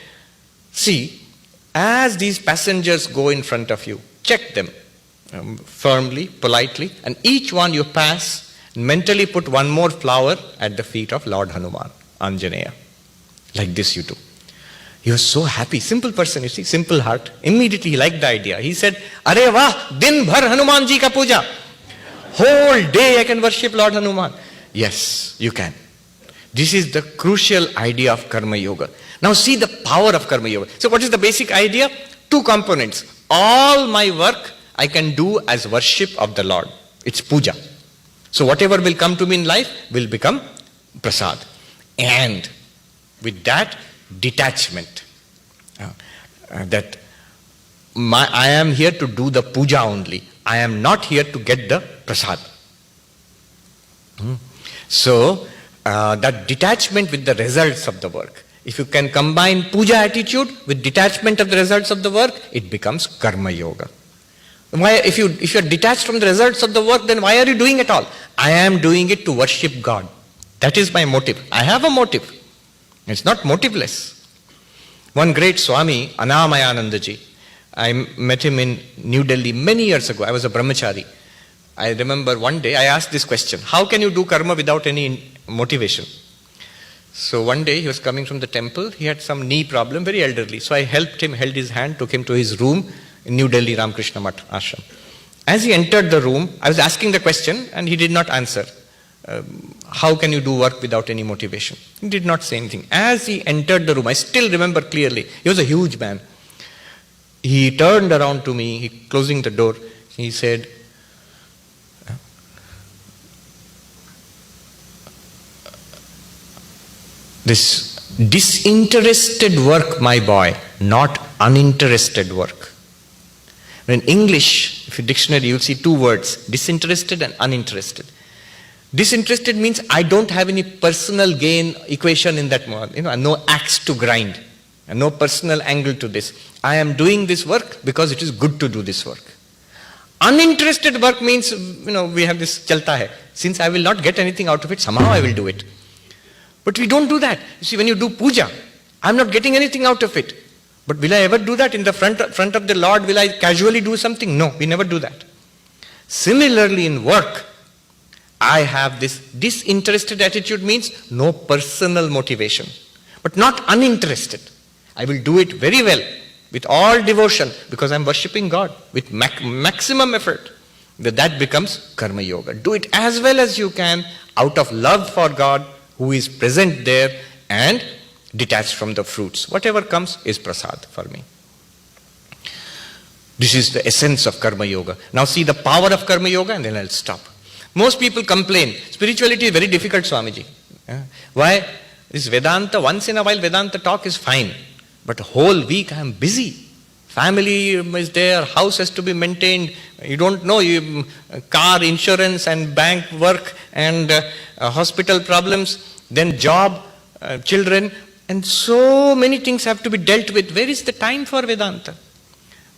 "See, as these passengers go in front of you, check them firmly, politely, and each one you pass, mentally put one more flower at the feet of Lord Hanuman, Anjaneya. Like this you do." He was so happy, simple person, you see, simple heart. Immediately he liked the idea. He said, "Arey wah, din bhar Hanuman ji ka puja. Whole day I can worship Lord Hanuman." Yes, you can. This is the crucial idea of karma yoga. Now see the power of karma yoga. So what is the basic idea? Two components. All my work I can do as worship of the Lord. It's puja. So whatever will come to me in life will become prasad. And with that, detachment. That I am here to do the puja only. I am not here to get the prasad. So, that detachment with the results of the work. If you can combine puja attitude with detachment of the results of the work, it becomes karma yoga. Why, if you are detached from the results of the work, then why are you doing it all? I am doing it to worship God. That is my motive. I have a motive. It's not motiveless. One great Swami, Anamayanandaji, I met him in New Delhi many years ago. I was a brahmachari. I remember one day I asked this question: how can you do karma without any motivation? So one day he was coming from the temple. He had some knee problem, very elderly. So I helped him, held his hand, took him to his room in New Delhi Ramakrishna Math Ashram. As he entered the room, I was asking the question and he did not answer. How can you do work without any motivation? He did not say anything. As he entered the room, I still remember clearly, he was a huge man. He turned around to me, closing the door, he said, "This disinterested work, my boy, not uninterested work. In English, if you dictionary, you'll see two words, disinterested and uninterested. Disinterested means I don't have any personal gain equation in that moment. No axe to grind, and no personal angle to this. I am doing this work because it is good to do this work. Uninterested work means, we have this chalta hai. Since I will not get anything out of it, somehow I will do it. But we don't do that. You see, when you do puja, I'm not getting anything out of it. But will I ever do that in the front of the Lord? Will I casually do something? No, we never do that. Similarly in work, I have this disinterested attitude, means no personal motivation, but not uninterested. I will do it very well, with all devotion, because I'm worshipping God, with maximum effort. That becomes karma yoga. Do it as well as you can, out of love for God, who is present there, and detached from the fruits. Whatever comes is prasad for me. This is the essence of karma yoga. Now see the power of karma yoga, and then I'll stop. Most people complain, spirituality is very difficult, Swamiji. Why? This Vedanta, once in a while Vedanta talk is fine. But a whole week I am busy. Family is there, house has to be maintained. You don't know, car insurance and bank work and hospital problems, then job, children, and so many things have to be dealt with. Where is the time for Vedanta?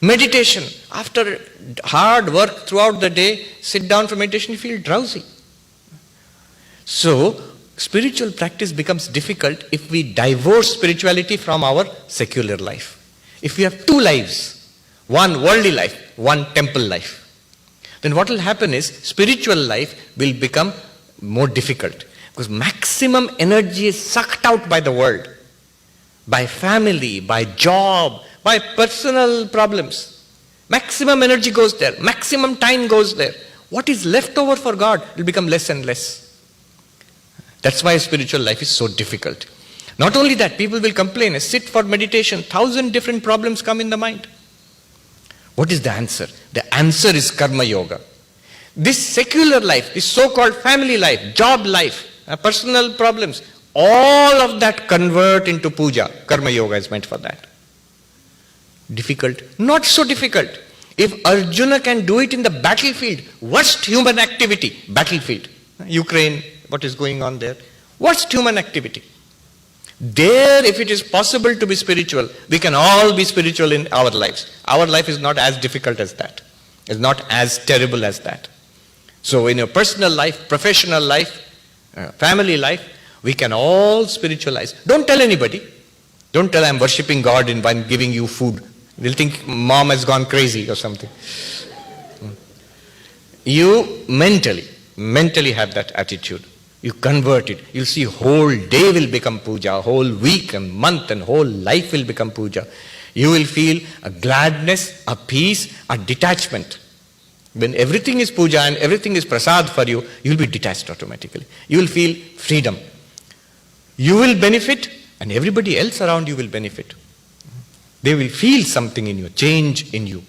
Meditation. After hard work throughout the day, sit down for meditation, you feel drowsy. So, spiritual practice becomes difficult if we divorce spirituality from our secular life. If we have two lives, one worldly life, one temple life, then what will happen is spiritual life will become more difficult, because maximum energy is sucked out by the world, by family, by job, by personal problems. Maximum energy goes there, maximum time goes there. What is left over for God will become less and less. That's why spiritual life is so difficult. Not only that, people will complain, sit for meditation, 1,000 different problems come in the mind. What is the answer? The answer is karma yoga. This secular life, this so-called family life, job life, personal problems, all of that convert into puja. Karma yoga is meant for that. Difficult? Not so difficult. If Arjuna can do it in the battlefield, worst human activity, battlefield, Ukraine, what is going on there, worst human activity. There, if it is possible to be spiritual, we can all be spiritual in our lives. Our life is not as difficult as that. It's not as terrible as that. So in your personal life, professional life, family life, we can all spiritualize. Don't tell anybody. Don't tell I'm worshipping God and I'm giving you food. They'll think mom has gone crazy or something. You mentally have that attitude. You convert it. You'll see whole day will become puja, whole week and month and whole life will become puja. You will feel a gladness, a peace, a detachment. When everything is puja and everything is prasad for you, you'll be detached automatically. You will feel freedom. You will benefit and everybody else around you will benefit. They will feel something in you, change in you.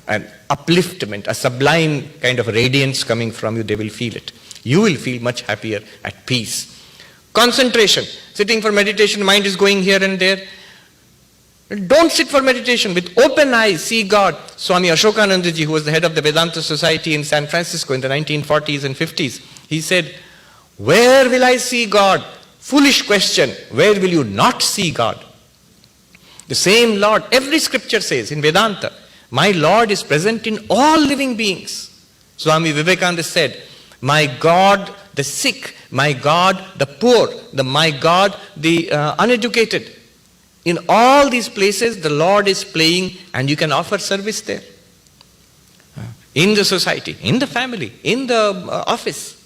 An upliftment, a sublime kind of radiance coming from you, they will feel it. You will feel much happier, at peace. Concentration. Sitting for meditation, mind is going here and there. Don't sit for meditation. With open eyes, see God. Swami Ashokananda ji, who was the head of the Vedanta Society in San Francisco in the 1940s and 50s, he said, where will I see God? Foolish question. Where will you not see God? The same Lord, every scripture says in Vedanta, my Lord is present in all living beings. Swami Vivekananda said, my God, the sick, my God, the poor, my God, the uneducated. In all these places, the Lord is playing and you can offer service there. In the society, in the family, in the office.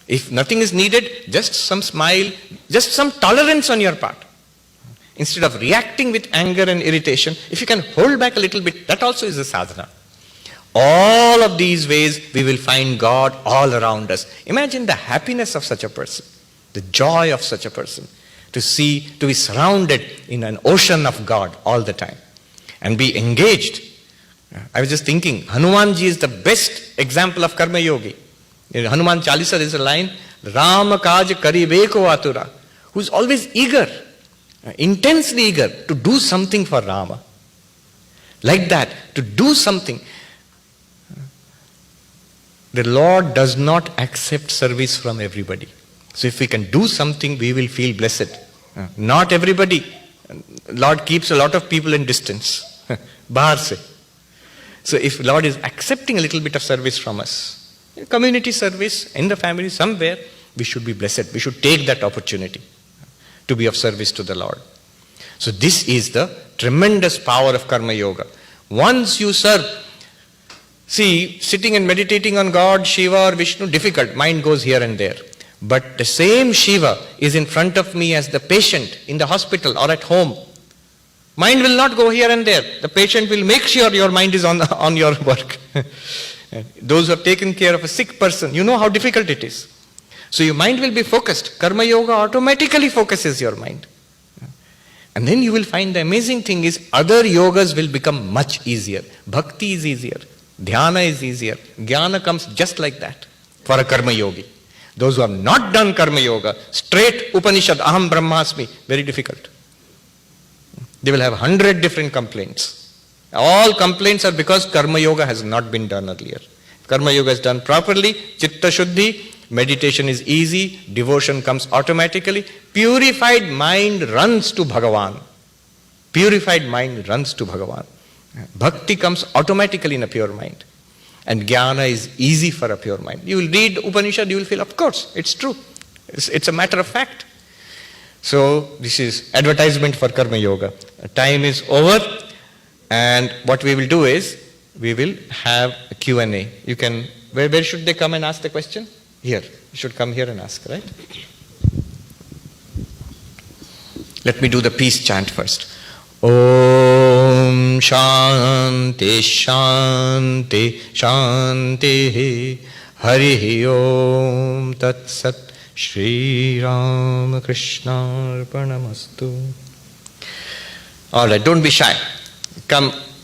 If nothing is needed, just some smile, just some tolerance on your part. Instead of reacting with anger and irritation, if you can hold back a little bit, that also is a sadhana. All of these ways we will find God all around us. Imagine the happiness of such a person, the joy of such a person, to be surrounded in an ocean of God all the time and be engaged. I was just thinking, Hanumanji is the best example of karma yogi. In Hanuman Chalisa there is a line, Rama kaj karibeko atura, who is always eager, intensely eager to do something for Rama. like that, to do something. The Lord does not accept service from everybody. So if we can do something, we will feel blessed. Not everybody. Lord keeps a lot of people in distance. Bahar se. So if Lord is accepting a little bit of service from us, community service, in the family, somewhere, we should be blessed. We should take that opportunity to be of service to the Lord. So this is the tremendous power of Karma Yoga. Once you serve, see, sitting and meditating on God, Shiva or Vishnu, difficult. Mind goes here and there. But the same Shiva is in front of me as the patient in the hospital or at home. Mind will not go here and there. The patient will make sure your mind is on your work. Those who have taken care of a sick person, you know how difficult it is. So your mind will be focused. Karma Yoga automatically focuses your mind. And then you will find the amazing thing is other yogas will become much easier. Bhakti is easier. Dhyana is easier. Gyana comes just like that for a Karma Yogi. Those who have not done Karma Yoga, straight Upanishad, Aham Brahmasmi, very difficult. They will have 100 different complaints. All complaints are because Karma Yoga has not been done earlier. Karma Yoga is done properly, Chitta Shuddhi, meditation is easy, devotion comes automatically. Purified mind runs to Bhagavan. Purified mind runs to Bhagavan. Bhakti comes automatically in a pure mind. And Gyana is easy for a pure mind. You will read Upanishad, you will feel, of course, it's true. It's a matter of fact. So this is advertisement for Karma Yoga. Time is over, and what we will do is, we will have a Q&A. You can, where should they come and ask the question? Here. You should come here and ask, right? Let me do the peace chant first. Om Shanti Shanti Shanti Hari Om Tat Sat Shri Ram Krishna Arpanamastu. All right, don't be shy.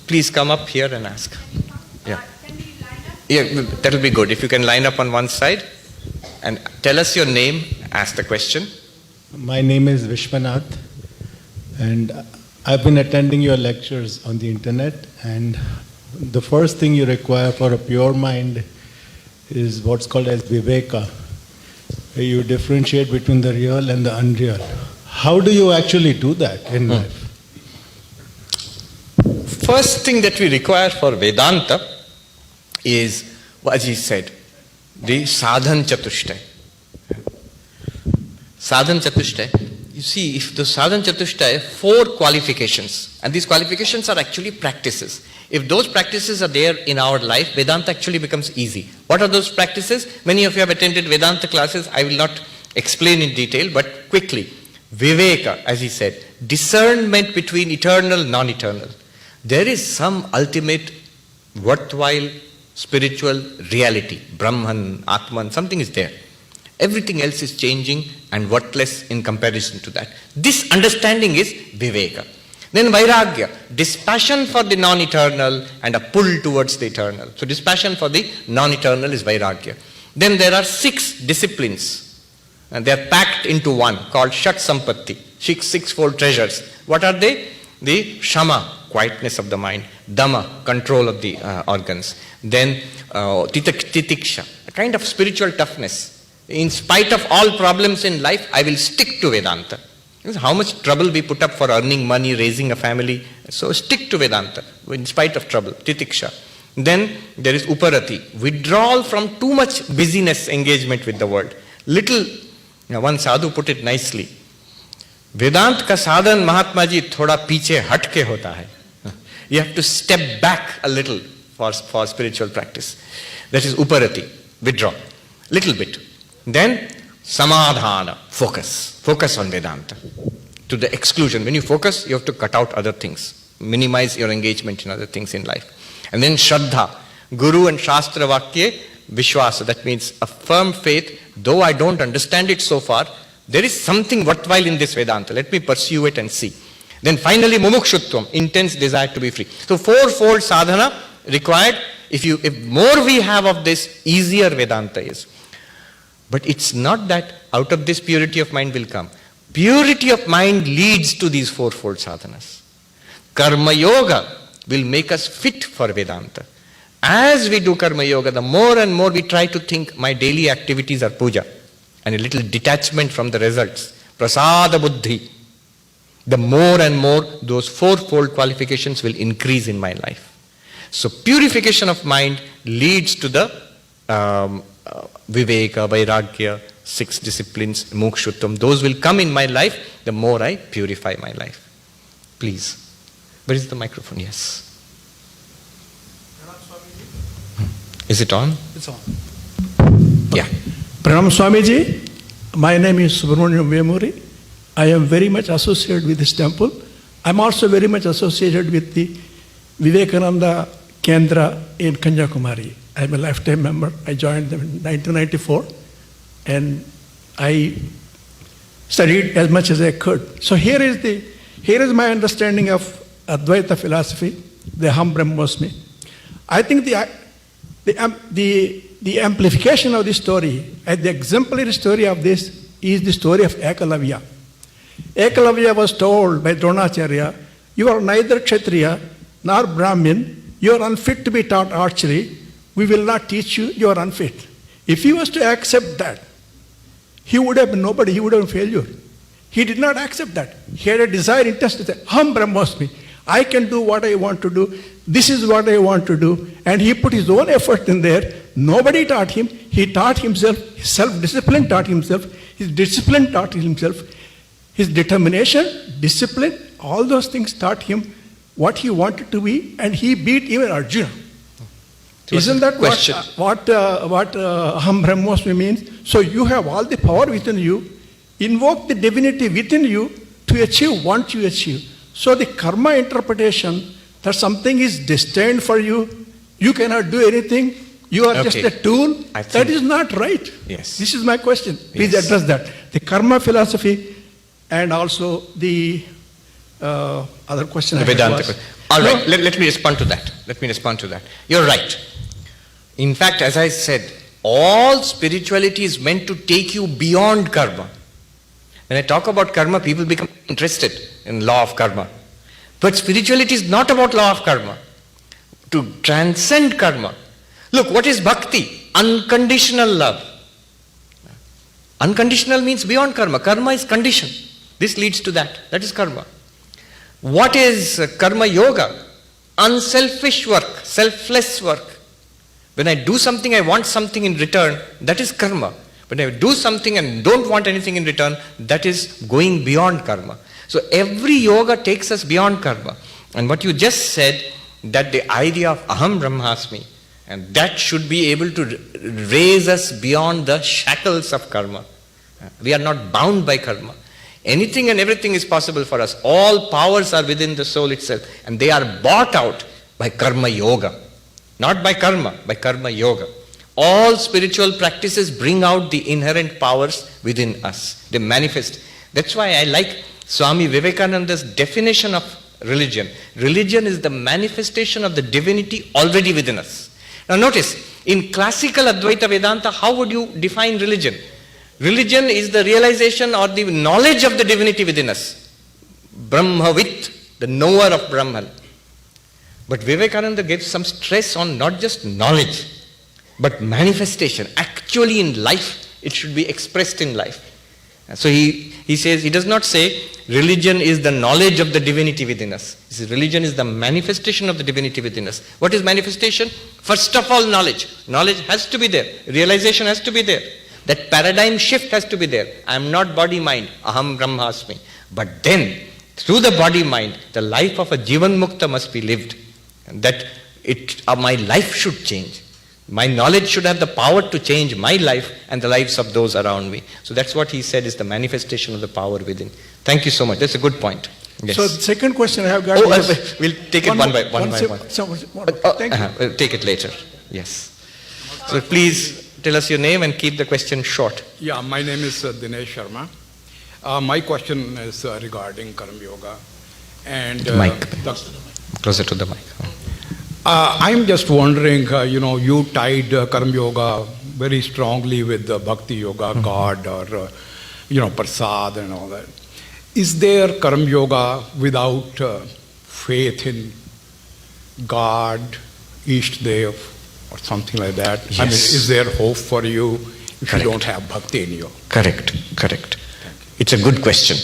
Please come up here and ask. Yeah. Yeah, that will be good. If you can line up on one side and tell us your name, ask the question. My name is Vishwanath, and I've been attending your lectures on the internet, and the first thing you require for a pure mind is what's called as viveka, where you differentiate between the real and the unreal. How do you actually do that in life? First thing that we require for Vedanta is, as he said, the sadhan chatushtay. Sadhan chatushtay. You see, if the sadhan chatushtay, 4 qualifications, and these qualifications are actually practices. If those practices are there in our life, Vedanta actually becomes easy. What are those practices? Many of you have attended Vedanta classes. I will not explain in detail, but quickly. Viveka, as he said, discernment between eternal, non-eternal. There is some ultimate, worthwhile, spiritual reality. Brahman, Atman, something is there. Everything else is changing and worthless in comparison to that. This understanding is Viveka. Then Vairagya, dispassion for the non-eternal and a pull towards the eternal. So dispassion for the non-eternal is Vairagya. Then there are 6 disciplines. And they are packed into one called Shat Sampatti, 6-fold treasures. What are they? The Shama, quietness of the mind. Dhamma, control of the organs. Then Titiksha, a kind of spiritual toughness. In spite of all problems in life, I will stick to Vedanta. How much trouble we put up for earning money, raising a family. So stick to Vedanta in spite of trouble. Titiksha. Then there is Uparati, withdrawal from too much busyness, engagement with the world. One sadhu put it nicely. Vedant ka sadhan Mahatma ji thoda piche hat ke hota hai. You have to step back a little for spiritual practice. That is Uparati, withdraw. Little bit. Then Samadhana, focus. Focus on Vedanta. To the exclusion. When you focus, you have to cut out other things. Minimize your engagement in other things in life. And then Shraddha, Guru and Shastra Vakya, Vishwasa. That means a firm faith. Though I don't understand it so far, there is something worthwhile in this Vedanta. Let me pursue it and see. Then finally Mumukshutvam, intense desire to be free. So 4-fold sadhana required. If more we have of this, easier Vedanta is. But it's not that out of this purity of mind will come. Purity of mind leads to these 4-fold sadhanas. Karma Yoga will make us fit for Vedanta. As we do Karma Yoga, the more and more we try to think my daily activities are puja and a little detachment from the results, prasada buddhi, the more and more those fourfold qualifications will increase in my life. So purification of mind leads to the viveka, vairagya, 6 disciplines, mukshutvam. Those will come in my life the more I purify my life. Please. Where is the microphone? Yes. Is it on? It's on. Yeah. Pranam Swamiji, my name is Subramaniam Vemuri. I am very much associated with this temple. I'm also very much associated with the Vivekananda Kendra in Kanyakumari. I'm a lifetime member. I joined them in 1994 and I studied as much as I could. So here is my understanding of Advaita philosophy, the Aham Brahmasmi. I think the amplification of this story, and the exemplary story of this, is the story of Ekalavya. Ekalavya was told by Dronacharya, you are neither Kshatriya nor Brahmin, you are unfit to be taught archery, we will not teach you, you are unfit. If he was to accept that, he would have been nobody, he would have been failure. He did not accept that. He had a desire, interest to say, Aham Brahmasmi, I can do what I want to do, this is what I want to do, and he put his own effort in there. Nobody taught him, he taught himself, his self-discipline taught himself, his discipline taught himself, his determination, discipline, all those things taught him what he wanted to be, and he beat even Arjuna. Isn't that what Aham Brahmasmi means? So you have all the power within you, invoke the divinity within you to achieve what you achieve. So the karma interpretation that something is destined for you, you cannot do anything, you are just a tool, that is not right. Yes. This is my question. Please address that. The karma philosophy and also the other question I had was... All right, let me respond to that. You're right. In fact, as I said, all spirituality is meant to take you beyond karma. When I talk about karma, people become interested in law of karma. But spirituality is not about law of karma. To transcend karma. Look, what is bhakti? Unconditional love. Unconditional means beyond karma. Karma is condition. This leads to that. That is karma. What is karma yoga? Unselfish work, selfless work. When I do something, I want something in return, that is karma. When I do something and don't want anything in return, that is going beyond karma. So every yoga takes us beyond karma. And what you just said, that the idea of Aham Brahmasmi, and that should be able to raise us beyond the shackles of karma. We are not bound by karma. Anything and everything is possible for us. All powers are within the soul itself, and they are bought out by karma yoga. Not by karma yoga. All spiritual practices bring out the inherent powers within us. They manifest. That's why I like Swami Vivekananda's definition of religion. Religion is the manifestation of the divinity already within us. Now notice, in classical Advaita Vedanta, how would you define religion? Religion is the realization or the knowledge of the divinity within us. Brahmavit, the knower of Brahman. But Vivekananda gives some stress on not just knowledge, but manifestation. Actually in life, it should be expressed in life. So he says, he does not say religion is the knowledge of the divinity within us. He says religion is the manifestation of the divinity within us. What is manifestation? First of all, knowledge. Knowledge has to be there. Realization has to be there. That paradigm shift has to be there. I am not body-mind. Aham Brahmasmi. But then, through the body-mind, the life of a Jivan Mukta must be lived. And that my life should change. My knowledge should have the power to change my life and the lives of those around me. So that's what he said is the manifestation of the power within. Thank you so much. That's a good point. Yes. So the second question I have got is... We'll take it one by one. Thank you. We'll take it later. Yes. So please tell us your name and keep the question short. Yeah, my name is Dinesh Sharma. My question is regarding Karma Yoga. And mic. Closer to the mic. I'm just wondering, you tied Karma Yoga very strongly with the Bhakti Yoga, God, or, Prasad and all that. Is there Karma Yoga without faith in God, Ishtadev, or something like that? I mean, Yes. is there hope for you if Correct. you don't have bhakti in you? Correct. It's a good question.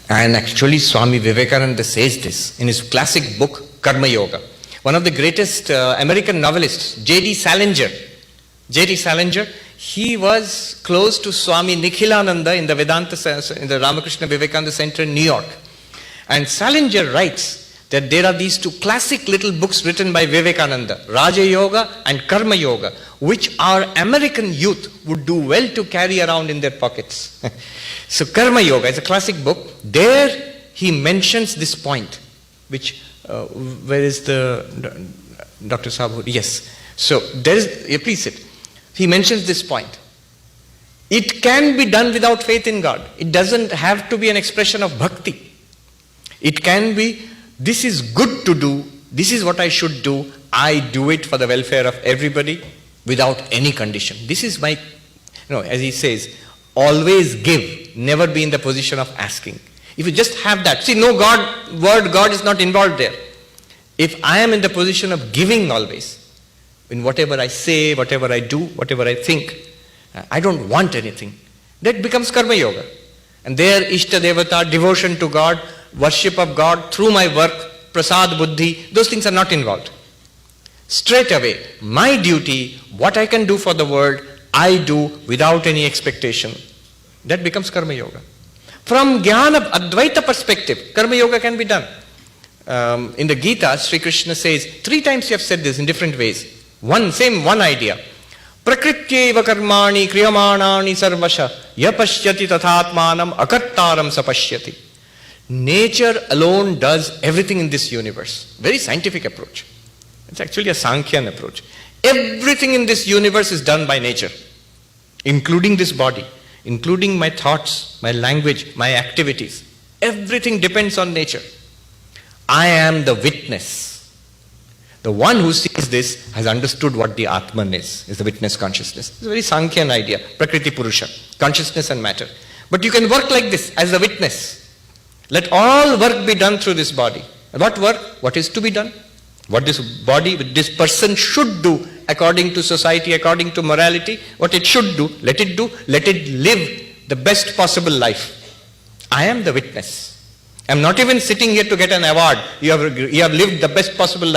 And actually Swami Vivekananda says this in his classic book, Karma Yoga. One of the greatest American novelists, J.D. Salinger, he was close to Swami Nikhilananda in the in the Ramakrishna Vivekananda Center in New York. And Salinger writes that there are these two classic little books written by Vivekananda, Raja Yoga and Karma Yoga, which our American youth would do well to carry around in their pockets. So Karma Yoga is a classic book. There he mentions this point, which, where is the, Dr. Sabu? Yes. So there is, please sit. He mentions this point. It can be done without faith in God. It doesn't have to be an expression of bhakti. It can be, this is good to do, this is what I should do, I do it for the welfare of everybody without any condition. This is my, as he says, always give, never be in the position of asking. If you just have that, see, no word God is not involved there. If I am in the position of giving always, in whatever I say, whatever I do, whatever I think, I don't want anything, that becomes Karma Yoga. And there Ishta Devata, devotion to God, worship of God through my work, prasad buddhi, those things are not involved. Straight away, my duty, what I can do for the world, I do without any expectation. That becomes Karma Yoga. From Gyana, Advaita perspective, Karma Yoga can be done. In the Gita, Sri Krishna says, 3 times you have said this in different ways. One idea. Prakrityeva karmani kriyamanani sarvasha yapashyati tathatmanam akartaram sapashyati. Nature alone does everything in this universe. Very scientific approach. It's actually a Sankhyan approach. Everything in this universe is done by nature, including this body, including my thoughts, my language, my activities. Everything depends on nature. I am the witness. The one who sees this has understood what the Atman is the witness consciousness. It's a very Sankhyan idea, Prakriti Purusha, consciousness and matter. But you can work like this, as a witness. Let all work be done through this body. What work? What is to be done? What this body, this person should do according to society, according to morality, what it should do, let it live the best possible life. I am the witness. I'm not even sitting here to get an award. You have lived the best possible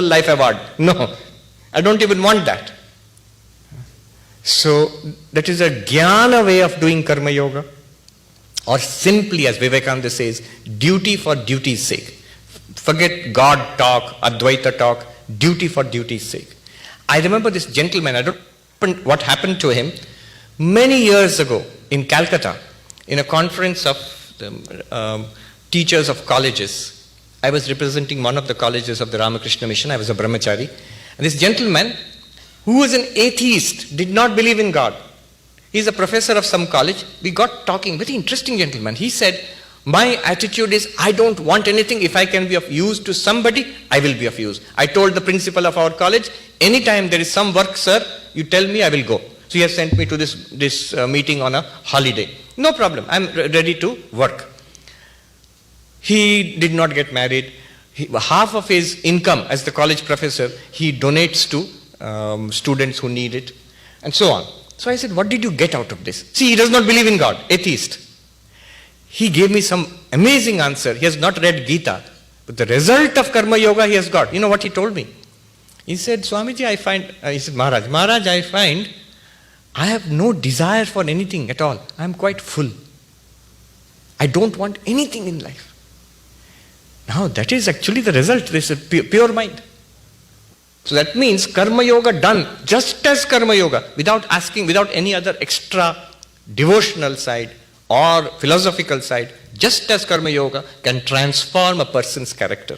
life award. No, I don't even want that. So that is a Gyana way of doing Karma Yoga, or simply, as Vivekananda says, duty for duty's sake. Forget God talk, Advaita talk, duty for duty's sake. I remember this gentleman, I don't know what happened to him, many years ago in Calcutta, in a conference of the teachers of colleges. I was representing one of the colleges of the Ramakrishna Mission. I was a brahmachari. And this gentleman, who was an atheist, did not believe in God. He's a professor of some college. We got talking, very interesting gentleman. He said, my attitude is, I don't want anything. If I can be of use to somebody, I will be of use. I told the principal of our college, anytime there is some work, sir, you tell me, I will go. So he has sent me to this meeting on a holiday. No problem, I'm ready to work. He did not get married. Half of his income as the college professor, he donates to students who need it, and so on. So I said, what did you get out of this? See, he does not believe in God, atheist. He gave me some amazing answer. He has not read Gita, but the result of Karma Yoga he has got. You know what he told me? He said, Swamiji, I find, he said, Maharaj, I find I have no desire for anything at all. I am quite full. I don't want anything in life. Now that is actually the result. This is pure mind. So that means Karma Yoga done just as Karma Yoga, without asking, without any other extra devotional side or philosophical side, just as Karma Yoga can transform a person's character.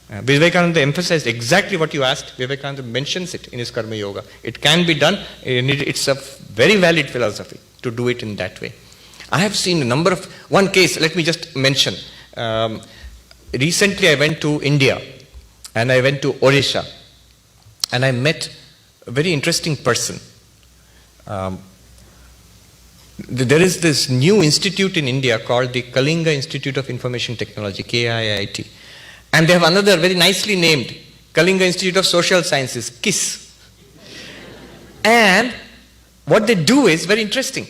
Vivekananda emphasized exactly what you asked. Vivekananda mentions it in his Karma Yoga. It can be done, and it's a very valid philosophy to do it in that way. I have seen a number of, one case, let me just mention. Recently I went to India and I went to Odisha and I met a very interesting person. There is this new institute in India called the Kalinga Institute of Information Technology, KIIT. And they have another very nicely named Kalinga Institute of Social Sciences, KISS. And what they do is very interesting.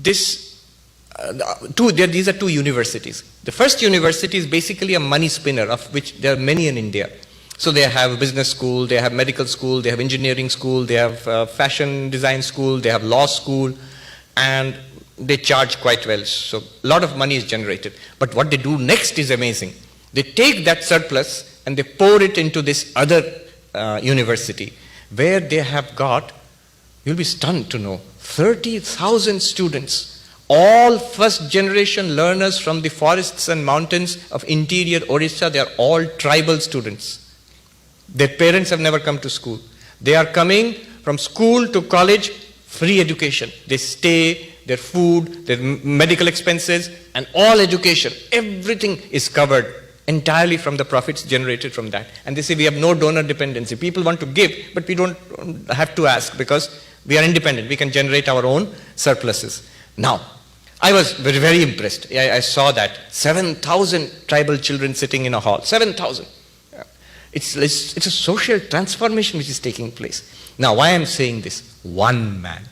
These are two universities. The first university is basically a money spinner, of which there are many in India. So they have a business school, they have medical school, they have engineering school, they have fashion design school, they have law school, and they charge quite well. So a lot of money is generated. But what they do next is amazing. They take that surplus and they pour it into this other university, where they have got, you'll be stunned to know, 30,000 students, all first generation learners from the forests and mountains of interior Orissa. They are all tribal students. Their parents have never come to school. They are coming from school to college, free education. They stay, their food, their medical expenses, and all education, everything is covered entirely from the profits generated from that. And they say we have no donor dependency. People want to give, but we don't have to ask because we are independent. We can generate our own surpluses. Now, I was very, very impressed. I saw that 7,000 tribal children sitting in a hall. 7,000. It's a social transformation which is taking place. Now, why I'm saying this? One man.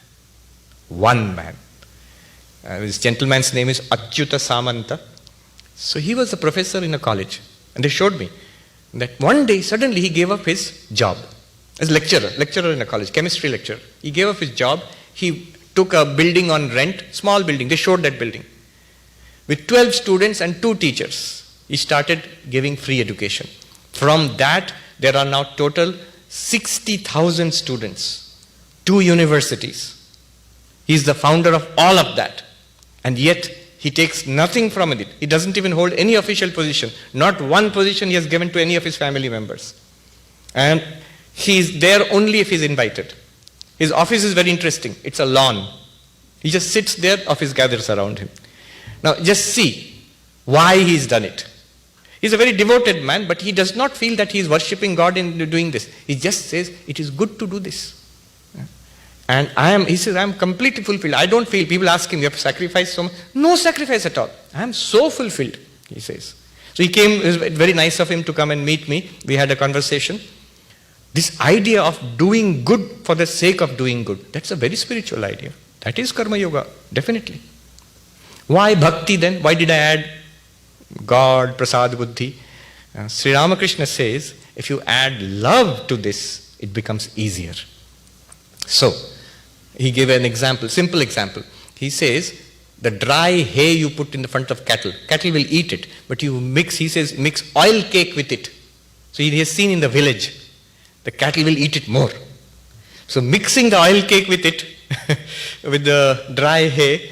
This gentleman's name is Achyuta Samanta. So he was a professor in a college. And they showed me that one day, suddenly he gave up his job as lecturer in a college, chemistry lecturer. He gave up his job. He took a building on rent, small building. They showed that building. With 12 students and 2 teachers, he started giving free education. From that, there are now total 60,000 students, 2 universities. He's the founder of all of that. And yet, he takes nothing from it. He doesn't even hold any official position. Not one position he has given to any of his family members. And he's there only if he's invited. His office is very interesting. It's a lawn. He just sits there, office gathers around him. Now, just see why he's done it. He's a very devoted man, but he does not feel that he is worshipping God in doing this. He just says, it is good to do this. And he says, I am completely fulfilled. I don't feel, people ask him, you have sacrificed so much. No sacrifice at all. I am so fulfilled, he says. So he came, it was very nice of him to come and meet me. We had a conversation. This idea of doing good for the sake of doing good, that's a very spiritual idea. That is karma yoga, definitely. Why bhakti then? Why did I add God, prasad buddhi? Sri Ramakrishna says, if you add love to this, it becomes easier. So, he gave an example, simple example. He says, the dry hay you put in the front of cattle will eat it, but you mix oil cake with it. So he has seen in the village, the cattle will eat it more. So mixing the oil cake with it, with the dry hay,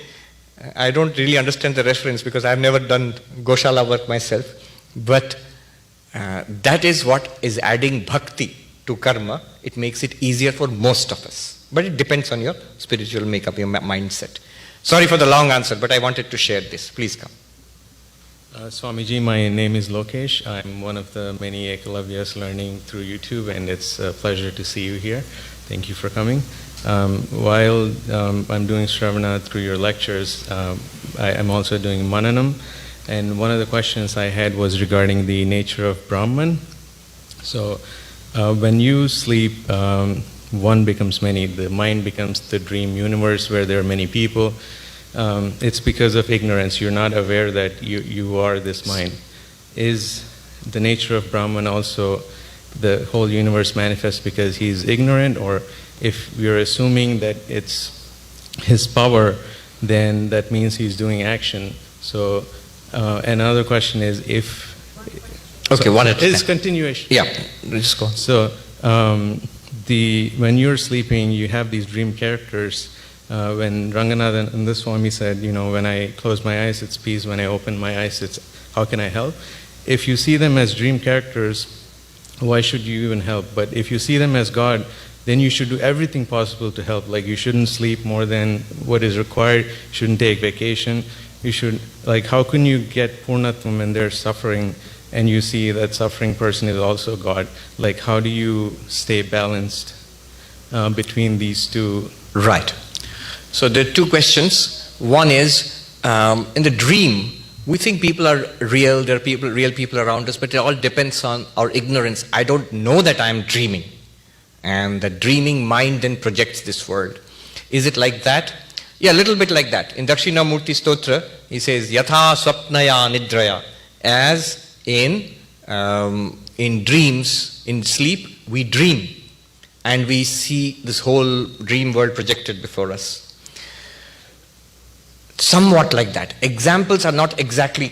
I don't really understand the reference because I've never done Goshala work myself, but that is what is adding bhakti to karma. It makes it easier for most of us. But it depends on your spiritual makeup, your mindset. Sorry for the long answer, but I wanted to share this. Please come. Swamiji, my name is Lokesh. I'm one of the many Ekalavyas learning through YouTube, and it's a pleasure to see you here. Thank you for coming. While I'm doing Shravana through your lectures, I'm also doing Mananam, and one of the questions I had was regarding the nature of Brahman. So when you sleep, one becomes many. The mind becomes the dream universe where there are many people. It's because of ignorance. You're not aware that you are this mind. Is the nature of Brahman also the whole universe manifests because he's ignorant? Or if we're assuming that it's his power, then that means he's doing action. So another question is if... Okay, one at a time. It's continuation. Yeah, just go on. So when you're sleeping, you have these dream characters. When Ranganathan and the Swami said, when I close my eyes, it's peace. When I open my eyes, it's how can I help? If you see them as dream characters, why should you even help? But if you see them as God, then you should do everything possible to help. Like you shouldn't sleep more than what is required. You shouldn't take vacation. You should, how can you get Purnatvam when they're suffering and you see that suffering person is also God? Like how do you stay balanced between these two? Right. So there are two questions. One is, in the dream, We think people are real, there are real people around us, but it all depends on our ignorance. I don't know that I am dreaming. And the dreaming mind then projects this world. Is it like that? Yeah, a little bit like that. In Dakshinamurti Stotra, he says, Yatha swapnaya nidraya. As in dreams, in sleep, we dream. And we see this whole dream world projected before us. Somewhat like that. Examples are not exactly,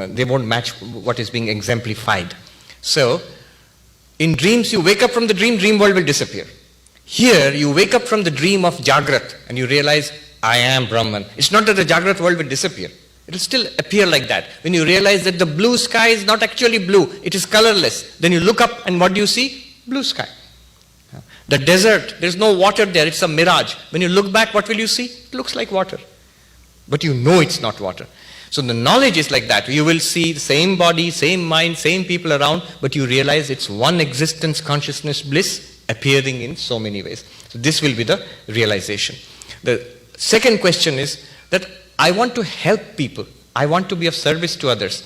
they won't match what is being exemplified. So, in dreams, you wake up from the dream world will disappear. Here, you wake up from the dream of Jagrat and you realize, I am Brahman. It's not that the Jagrat world will disappear. It will still appear like that. When you realize that the blue sky is not actually blue, it is colorless. Then you look up and what do you see? Blue sky. The desert, there's no water there, it's a mirage. When you look back, what will you see? It looks like water. But you know it's not water. So the knowledge is like that. You will see the same body, same mind, same people around, but you realize it's one existence, consciousness, bliss appearing in so many ways. So this will be the realization. The second question is that I want to help people. I want to be of service to others.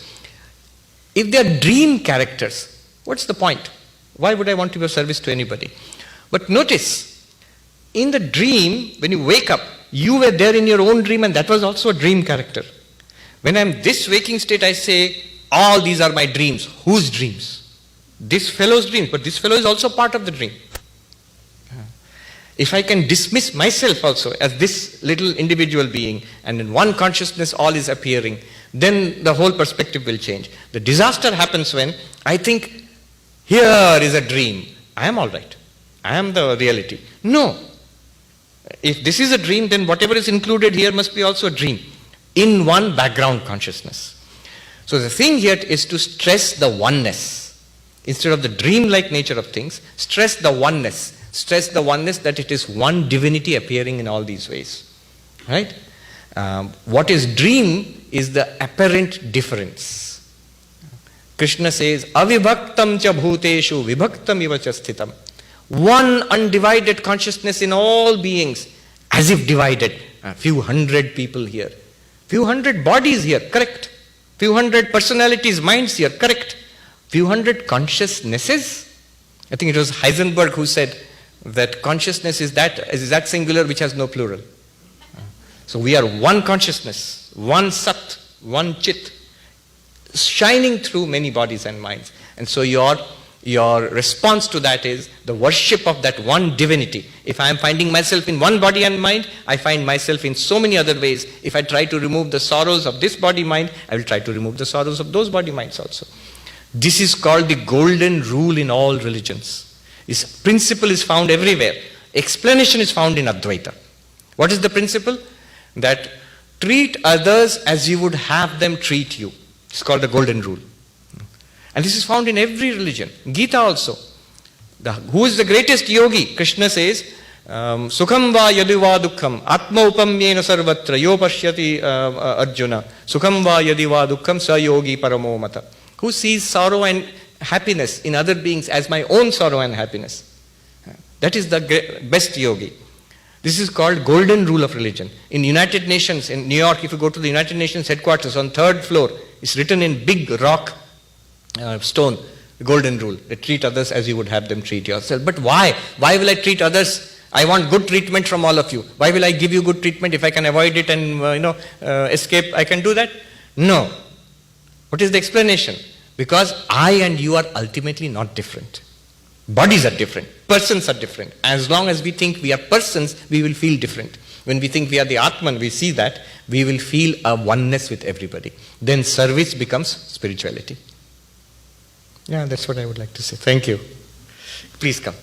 If they are dream characters, what's the point? Why would I want to be of service to anybody? But notice, in the dream, when you wake up, you were there in your own dream and that was also a dream character. When I'm this waking state, I say, all these are my dreams. Whose dreams? This fellow's dreams, but this fellow is also part of the dream. If I can dismiss myself also as this little individual being and in one consciousness all is appearing, then the whole perspective will change. The disaster happens when I think, here is a dream. I am all right. I am the reality. No. If this is a dream, then whatever is included here must be also a dream in one background consciousness. So the thing here is to stress the oneness. Instead of the dream-like nature of things, stress the oneness. Stress the oneness that it is one divinity appearing in all these ways. Right? What is dream is the apparent difference. Krishna says, Avibhaktam cha bhuteshu vibhaktam iva cha sthitam. One undivided consciousness in all beings, as if divided. A few hundred people here. Few hundred bodies here, correct. Few hundred personalities, minds here, correct. Few hundred consciousnesses. I think it was Heisenberg who said that consciousness is that singular which has no plural. So we are one consciousness, one sat, one chit, shining through many bodies and minds. And so your response to that is the worship of that one divinity. If I am finding myself in one body and mind, I find myself in so many other ways. If I try to remove the sorrows of this body mind, I will try to remove the sorrows of those body minds also. This is called the golden rule in all religions. This principle is found everywhere. Explanation is found in Advaita. What is the principle? That treat others as you would have them treat you. It's called the golden rule. And this is found in every religion. Gita also. Who is the greatest yogi? Krishna says, Sukham va yadi va dukkham, atma upamyena sarvatra, yo pashyati Arjuna, Sukham va yadi va dukkham, sa yogi paramo mata. Who sees sorrow and happiness in other beings as my own sorrow and happiness? That is the best yogi. This is called golden rule of religion. In United Nations, in New York, if you go to the United Nations headquarters on 3rd floor, it's written in big rock stone, the golden rule. Treat others as you would have them treat yourself. But why? Why will I treat others? I want good treatment from all of you. Why will I give you good treatment? If I can avoid it and escape, I can do that? No. What is the explanation? Because I and you are ultimately not different. Bodies are different. Persons are different. As long as we think we are persons, we will feel different. When we think we are the Atman, we see that, we will feel a oneness with everybody. Then service becomes spirituality. Yeah, that's what I would like to say. Thank you. Please come.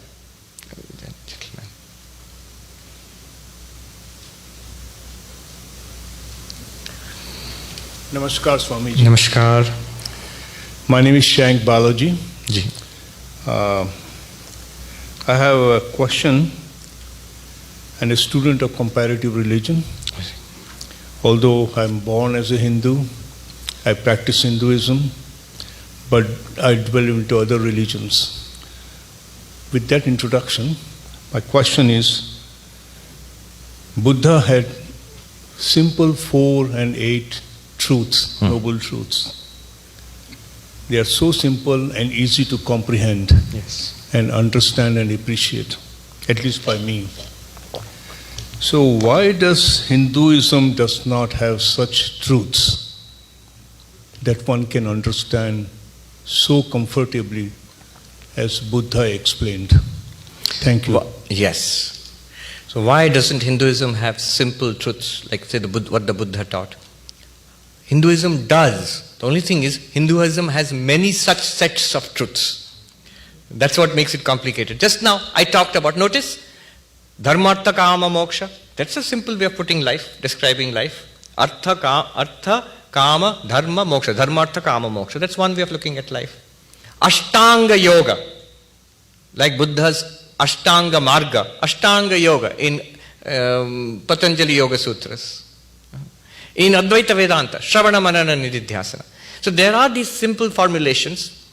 Gentlemen. Namaskar, Swamiji. Namaskar. My name is Shank Balaji. Ji. I have a question. I'm a student of comparative religion. Although I'm born as a Hindu, I practice Hinduism, but I dwell into other religions. With that introduction, my question is, Buddha had simple 4 and 8 truths, noble truths. They are so simple and easy to comprehend and understand and appreciate, at least by me. So why does Hinduism does not have such truths that one can understand so comfortably as Buddha explained? Thank you. Yes. So why doesn't Hinduism have simple truths like say what the Buddha taught? Hinduism does. The only thing is Hinduism has many such sets of truths. That's what makes it complicated. Just now I talked about, notice, dharmartha kama moksha. That's a simple way of putting life, describing life. Artha kama dharma moksha. Dharmartha kama moksha. That's one way of looking at life. Ashtanga yoga. Like Buddha's Ashtanga marga. Ashtanga yoga in Patanjali Yoga Sutras. In Advaita Vedanta, Shravana Manana Nididhyasana. So there are these simple formulations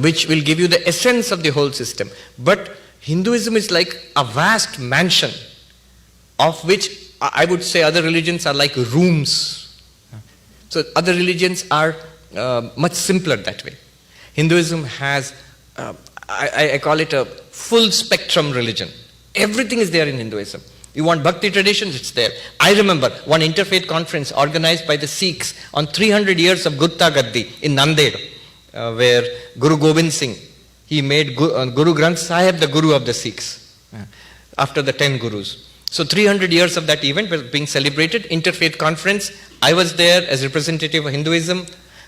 which will give you the essence of the whole system. But Hinduism is like a vast mansion of which I would say other religions are like rooms. So other religions are much simpler that way. Hinduism has, I call it a full spectrum religion. Everything is there in Hinduism. You want bhakti traditions, it's there. I remember one interfaith conference organized by the Sikhs on 300 years of Gutta Gaddi in Nanded, where Guru Gobind Singh, he made Guru Granth Sahib the Guru of the Sikhs, after the 10 Gurus. So 300 years of that event was being celebrated, interfaith conference. I was there as representative of Hinduism,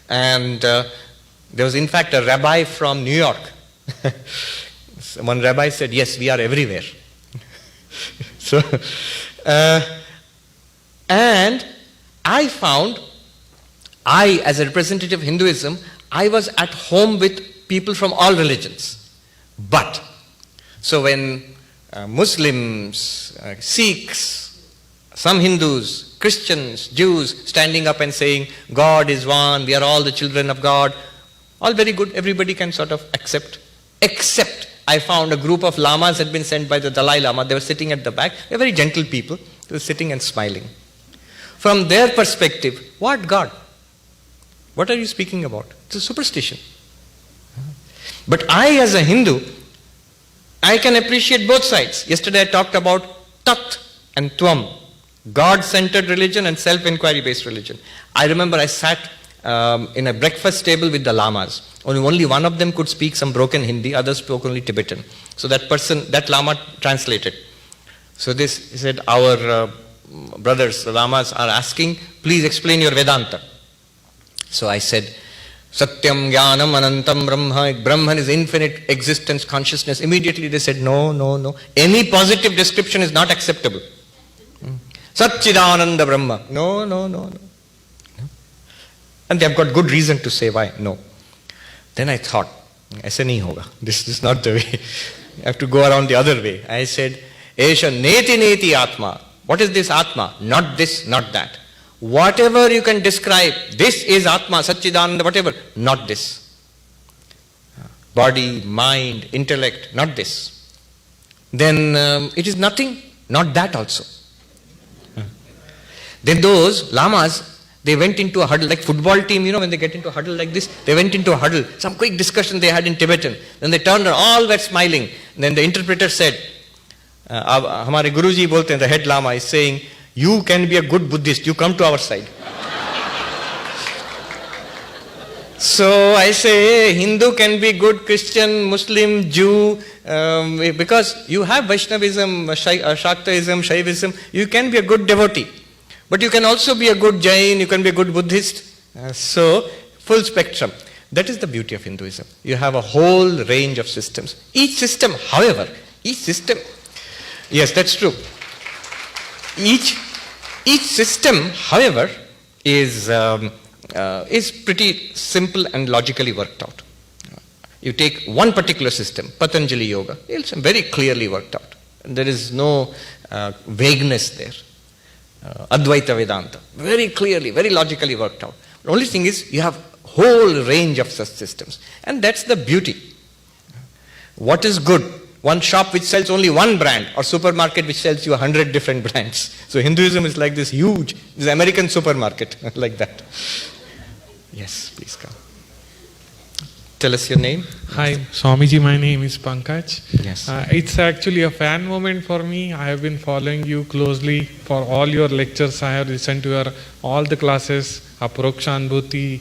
and there was in fact a rabbi from New York. One rabbi said, yes, we are everywhere. So, and I found, as a representative of Hinduism, I was at home with people from all religions. But, so when Muslims, Sikhs, some Hindus, Christians, Jews standing up and saying, God is one, we are all the children of God, all very good, everybody can sort of accept. Except I found a group of lamas had been sent by the Dalai Lama. They were sitting at the back. They were very gentle people. They were sitting and smiling. From their perspective, what God? What are you speaking about? It's a superstition. But I, as a Hindu, I can appreciate both sides. Yesterday I talked about Tat and Tvam, God-centered religion and self-inquiry based religion. I remember I sat in a breakfast table with the lamas. Only one of them could speak some broken Hindi, others spoke only Tibetan. So that lama translated. So he said, our brothers, the lamas are asking, please explain your Vedanta. So I said, Satyam, Jnanam, Anantam, Brahma. Brahman is infinite existence, consciousness. Immediately they said, no. Any positive description is not acceptable. Satchidananda Brahma. No. And they have got good reason to say why. No. Then I thought, aise nahi hoga. This is not the way. I have to go around the other way. I said, Esha neti atma. What is this atma? Not this, not that. Whatever you can describe, this is atma, Satchidananda, whatever. Not this. Body, mind, intellect, not this. Then it is nothing, not that also. Then those lamas, they went into a huddle, like football team, when they get into a huddle like this, they went into a huddle. Some quick discussion they had in Tibetan. Then they turned around, all were smiling. Then the interpreter said, Hamare Guruji bolte hain, the head lama is saying, you can be a good Buddhist, you come to our side. So I say, Hindu can be good, Christian, Muslim, Jew, because you have Vaishnavism, Shaktaism, Shaivism, you can be a good devotee. But you can also be a good Jain, you can be a good Buddhist. So, full spectrum. That is the beauty of Hinduism. You have a whole range of systems. Each system, yes, that's true. Each system, however, is pretty simple and logically worked out. You take one particular system, Patanjali Yoga, it's very clearly worked out. There is no vagueness there. Advaita Vedanta, very clearly, very logically worked out. The only thing is, you have a whole range of such systems. And that's the beauty. What is good one shop which sells only one brand, or supermarket which sells you 100 different brands. So Hinduism is like this huge, this American supermarket, like that. Yes, please come. Tell us your name. Hi, Swamiji, my name is Pankaj. Yes. It's actually a fan moment for me. I have been following you closely for all your lectures. I have listened to your all the classes, Aprokshanbhuti,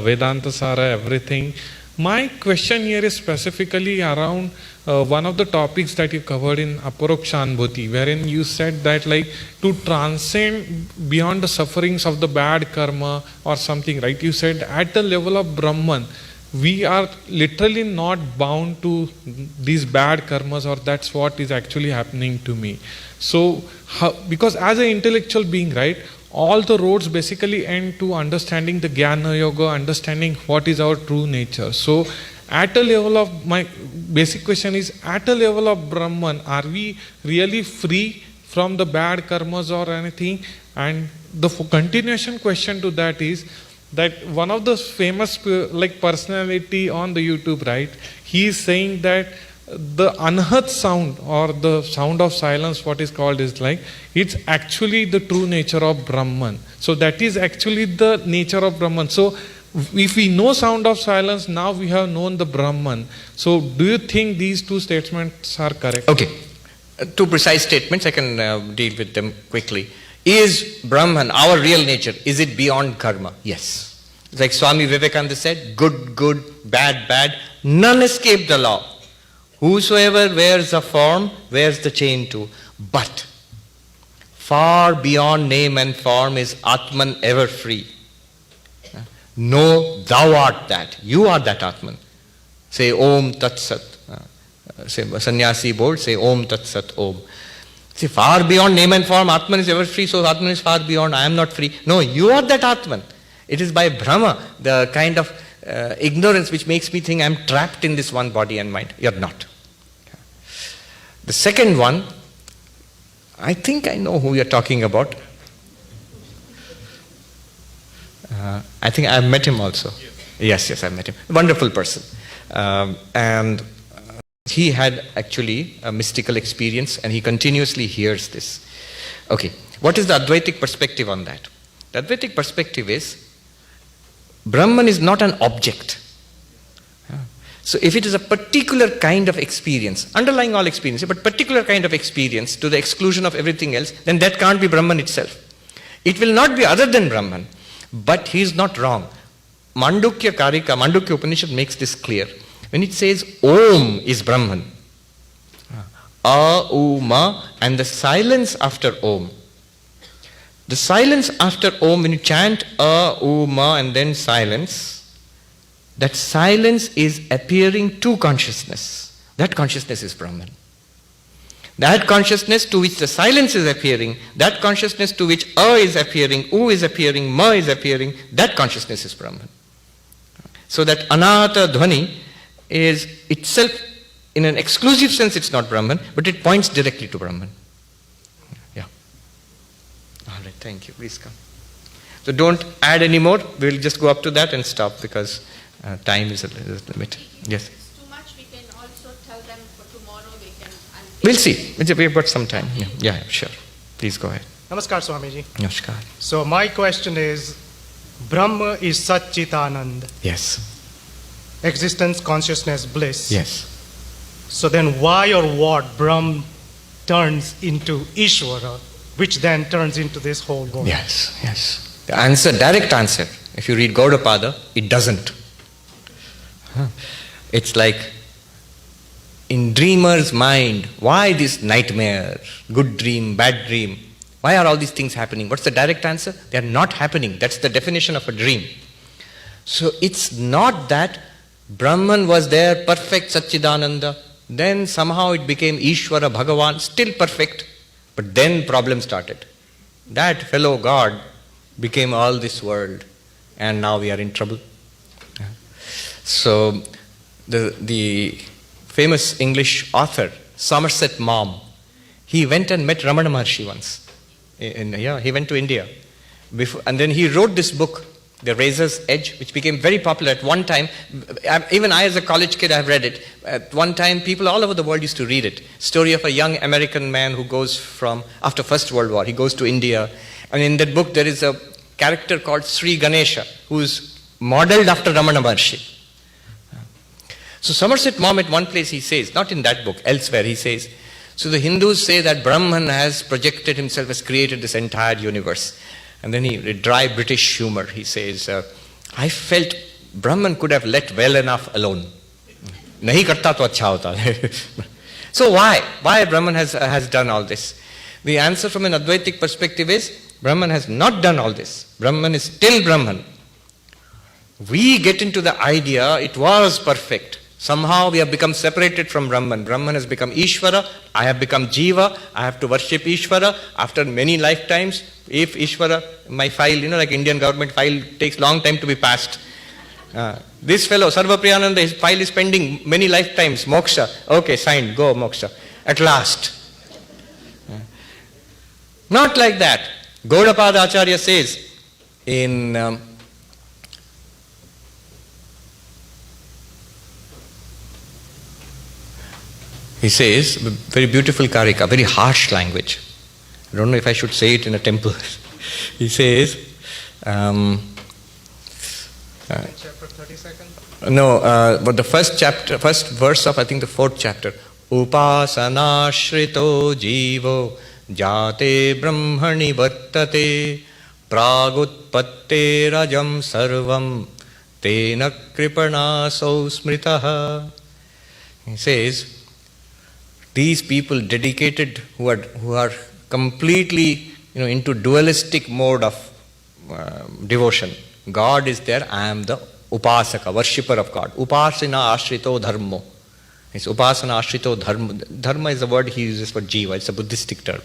Vedanta Sara, everything. My question here is specifically around one of the topics that you covered in Aprokshanbhuti, wherein you said that like to transcend beyond the sufferings of the bad karma or something, right? You said at the level of Brahman, we are literally not bound to these bad karmas, or that's what is actually happening to me. So, because as an intellectual being, right, all the roads basically end to understanding the Gyana Yoga, understanding what is our true nature. So, at a level of, my basic question is, at a level of Brahman, are we really free from the bad karmas or anything? And the continuation question to that is, that one of the famous like personality on the YouTube, right, he is saying that the anhat sound or the sound of silence, what is called, is like, it's actually the true nature of Brahman. So that is actually the nature of Brahman. So if we know sound of silence, now we have known the Brahman. So do you think these two statements are correct? Okay. Two precise statements, I can deal with them quickly. Is Brahman our real nature? Is it beyond karma? Yes. Like Swami Vivekananda said, good, good, bad, bad, none escape the law. Whosoever wears a form, wears the chain too. But far beyond name and form is Atman ever free. Know thou art that. You are that Atman. Say Om Tat Sat. Say Sannyasi board, say Om Tat Sat Om. See, far beyond name and form, Atman is ever free, so Atman is far beyond, I am not free. No, you are that Atman. It is by Brahma, the kind of ignorance which makes me think I am trapped in this one body and mind. You are not. The second one, I think I know who you are talking about. I think I have met him also. Yes, I have met him. Wonderful person. And he had actually a mystical experience, and he continuously hears this. Okay, what is the Advaitic perspective on that? The Advaitic perspective is, Brahman is not an object. So if it is a particular kind of experience, underlying all experience, but particular kind of experience to the exclusion of everything else, then that can't be Brahman itself. It will not be other than Brahman, but he is not wrong. Mandukya Karika, Mandukya Upanishad makes this clear. When it says Om is Brahman, A, U, Ma, and the silence after Om. The silence after Om, when you chant A, U, Ma, and then silence, that silence is appearing to consciousness. That consciousness is Brahman. That consciousness to which the silence is appearing, that consciousness to which A is appearing, U is appearing, Ma is appearing, that consciousness is Brahman. So that Anahata Dhvani is itself, in an exclusive sense, it's not Brahman, but it points directly to Brahman. Yeah. All right, thank you. Please come. So don't add any more. We'll just go up to that and stop because time is a limit. Yes. If it's too much, we can also tell them for tomorrow. We'll see. We've got some time. Yeah, sure. Please go ahead. Namaskar, Swamiji. Namaskar. So my question is, Brahma is Satchitanand. Yes. Existence, consciousness, bliss. Yes. So then why or what Brahm turns into Ishvara, which then turns into this whole world? Yes. The answer, direct answer, if you read Gaudapada, it doesn't. It's like, in dreamer's mind, why this nightmare, good dream, bad dream? Why are all these things happening? What's the direct answer? They are not happening. That's the definition of a dream. So it's not that Brahman was there, perfect Satchidananda, then somehow it became Ishvara, Bhagavan, still perfect, but then problem started. That fellow God became all this world, and now we are in trouble. So the famous English author, Somerset Maugham, he went and met Ramana Maharshi once. He went to India. And then he wrote this book The Razor's Edge, which became very popular at one time. Even I as a college kid, I've read it. At one time, people all over the world used to read it. Story of a young American man who goes from, after First World War, he goes to India. And in that book, there is a character called Sri Ganesha, who's modeled after Ramana Maharshi. So Somerset Maugham at one place he says, not in that book, elsewhere he says, so the Hindus say that Brahman has projected himself, has created this entire universe. And then he, dry British humor, he says, I felt Brahman could have let well enough alone. Nahi karta to acha hota. So why Brahman has done all this? The answer from an Advaitic perspective is, Brahman has not done all this. Brahman is still Brahman. We get into the idea it was perfect. Somehow we have become separated from Brahman. Brahman has become Ishvara. I have become Jiva. I have to worship Ishvara. After many lifetimes, if Ishvara, my file, like Indian government file takes long time to be passed. This fellow, Sarvapriyananda, his file is pending many lifetimes. Moksha. Okay, signed. Go, Moksha. At last. Not like that. Gaudapada Acharya says in... he says, very beautiful karika, very harsh language. I don't know if I should say it in a temple. He says, chapter 32nd? No, but the first verse of, I think, the 4th chapter. Upasana shrito jivo jate brahmani vartate pragutpatte rajam sarvam tena kripana so smritaha. He says, these people dedicated who are completely into dualistic mode of devotion. God is there, I am the upasaka, worshipper of God. Upasana ashrito dharmo. It's upasana ashrito dharma. Dharma is the word he uses for jiva. It's a Buddhistic term.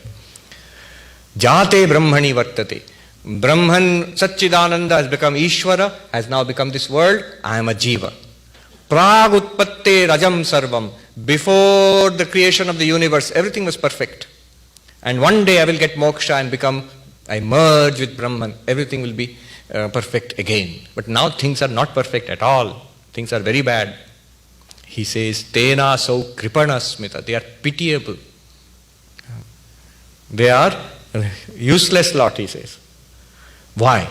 Jate brahmani vartate. Brahman Satchidananda has become Ishvara, has now become this world. I am a jiva. Prag utpatte rajam sarvam. Before the creation of the universe, everything was perfect. And one day I will get moksha and I merge with Brahman. Everything will be perfect again. But now things are not perfect at all. Things are very bad. He says, Tena so kripana smita. They are pitiable. They are useless lot, he says. Why?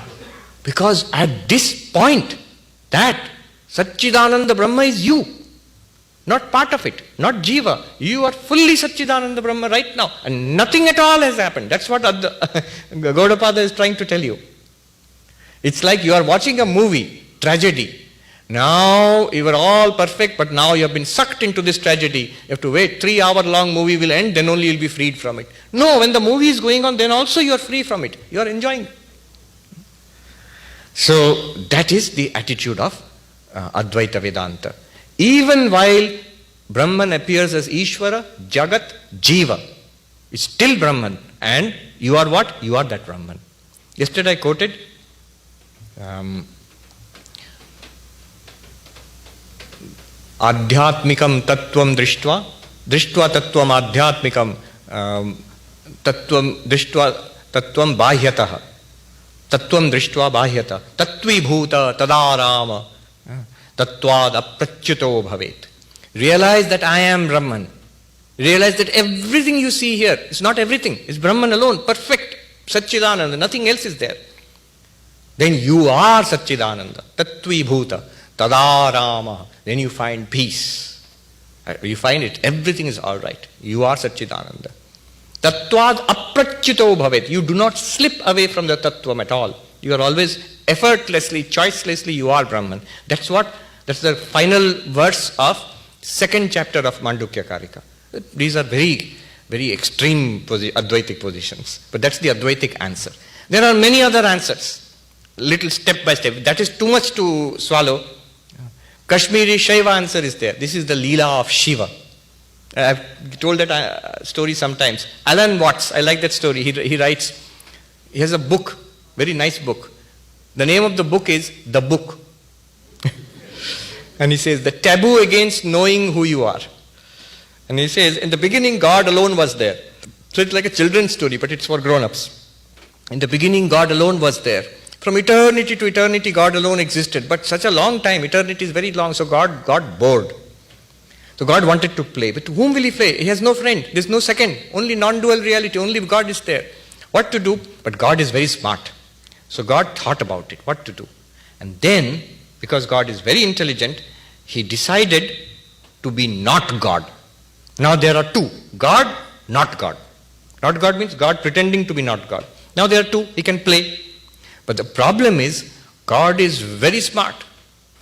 Because at this point, that Satchidananda Brahma is you. Not part of it, not Jiva. You are fully Satchidananda Brahma right now. And nothing at all has happened. That's what Gaudapada is trying to tell you. It's like you are watching a movie, tragedy. Now you are all perfect, but now you have been sucked into this tragedy. You have to wait, 3-hour-long movie will end, then only you will be freed from it. No, when the movie is going on, then also you are free from it. You are enjoying. So that is the attitude of Advaita Vedanta. Even while Brahman appears as Ishvara, Jagat, Jiva, it's still Brahman. And you are what? You are that Brahman. Yesterday I quoted Adhyatmikam tattvam drishtva tattvam adhyatmikam tattvam drishtva tattvam bahyatah tattvam drishtva bahyata tattvi bhuta tadarama tattvad aprachyuto bhavet. Realize that I am Brahman. Realize that everything you see here is not everything. It's Brahman alone, perfect, Satchidananda, nothing else is there. Then you are Satchidananda, tattvi bhuta tadarama. Then you find peace. You find it, everything is all right. You are Satchidananda. Tattvad aprachyuto bhavet. You do not slip away from the tattvam at all. You are always effortlessly, choicelessly, you are Brahman. That's the final verse of 2nd chapter of Mandukya Karika. These are very, very extreme Advaitic positions. But that's the Advaitic answer. There are many other answers, little step by step. That is too much to swallow. Kashmiri Shaiva answer is there. This is the Leela of Shiva. I've told that story sometimes. Alan Watts, I like that story. He writes, he has a book, very nice book. The name of the book is The Book. And he says, the taboo against knowing who you are. And he says, in the beginning, God alone was there. So it's like a children's story, but it's for grown-ups. In the beginning, God alone was there. From eternity to eternity, God alone existed. But such a long time, eternity is very long, so God got bored. So God wanted to play. But to whom will he play? He has no friend. There's no second. Only non-dual reality. Only God is there. What to do? But God is very smart. So God thought about it, what to do. And then, because God is very intelligent, he decided to be not God. Now there are two. God, not God. Not God means God pretending to be not God. Now there are two. He can play. But the problem is, God is very smart,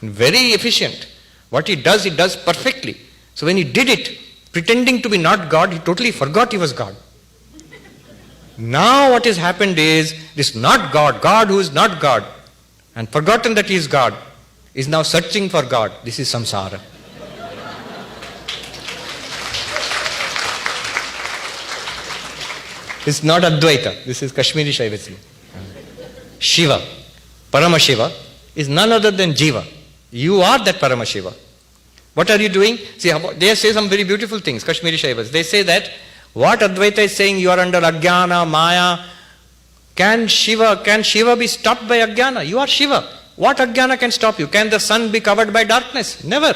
very efficient. What he does perfectly. So when he did it, pretending to be not God, he totally forgot he was God. Now what has happened is, this not God, God who is not God, and forgotten that he is God, is now searching for God. This is samsara. It's not Advaita, this is Kashmiri Shaivism. Shiva, Paramashiva, is none other than Jiva. You are that Paramashiva. What are you doing? See, they say some very beautiful things, Kashmiri Shaivas. They say that what Advaita is saying, you are under Agyana, Maya. Can Shiva be stopped by Agyana? You are Shiva. What Agyana can stop you? Can the sun be covered by darkness? Never.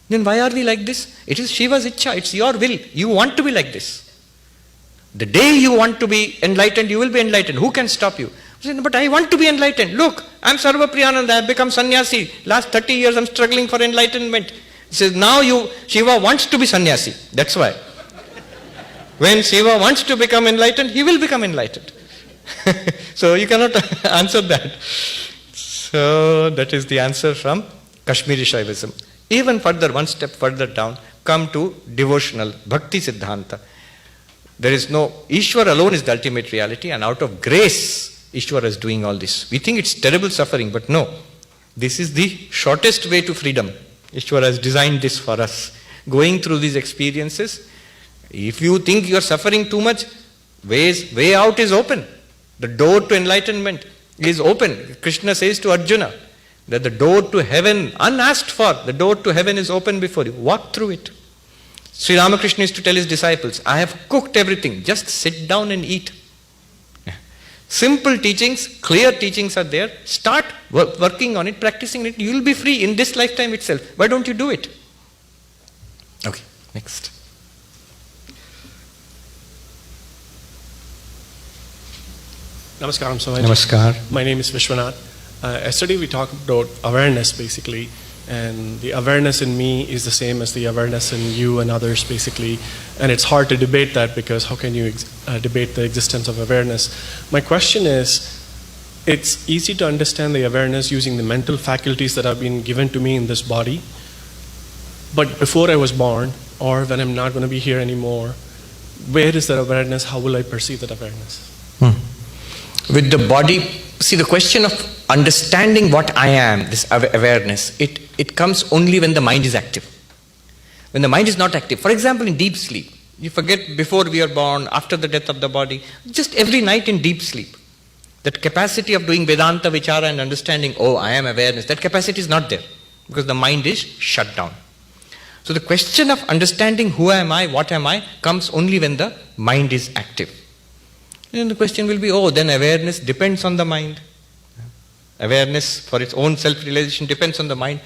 Then why are we like this? It is Shiva's Ichcha, it's your will. You want to be like this. The day you want to be enlightened, you will be enlightened. Who can stop you? But I want to be enlightened. Look, I am Sarvapriyananda, I have become sannyasi. Last 30 years I am struggling for enlightenment. He says, now Shiva wants to be sannyasi. That's why. When Shiva wants to become enlightened, he will become enlightened. So you cannot answer that. So that is the answer from Kashmiri Shaivism. Even further, one step further down, come to devotional Bhakti Siddhanta. There is no, Ishwar alone is the ultimate reality, and out of grace, Ishwar is doing all this. We think it's terrible suffering, but no. This is the shortest way to freedom. Ishwar has designed this for us. Going through these experiences, if you think you are suffering too much, way out is open. The door to enlightenment is open. Krishna says to Arjuna that the door to heaven, unasked for, the door to heaven is open before you. Walk through it. Sri Ramakrishna used to tell his disciples, I have cooked everything, just sit down and eat. Simple teachings, clear teachings are there. Start working on it, practicing it. You will be free in this lifetime itself. Why don't you do it? Okay, next. Namaskaram, Swami. Namaskar. My name is Vishwanath. Yesterday we talked about awareness basically, and the awareness in me is the same as the awareness in you and others basically, and it's hard to debate that because how can you debate the existence of awareness? My question is, it's easy to understand the awareness using the mental faculties that have been given to me in this body, but before I was born, or when I'm not going to be here anymore, where is that awareness? How will I perceive that awareness? With the body, see, the question of understanding what I am, this awareness, it comes only when the mind is active. When the mind is not active, for example in deep sleep, you forget before we are born, after the death of the body, just every night in deep sleep. That capacity of doing Vedanta, Vichara and understanding, oh, I am awareness, that capacity is not there because the mind is shut down. So the question of understanding who am I, what am I, comes only when the mind is active. And the question will be, oh, then awareness depends on the mind. Awareness for its own self-realization depends on the mind.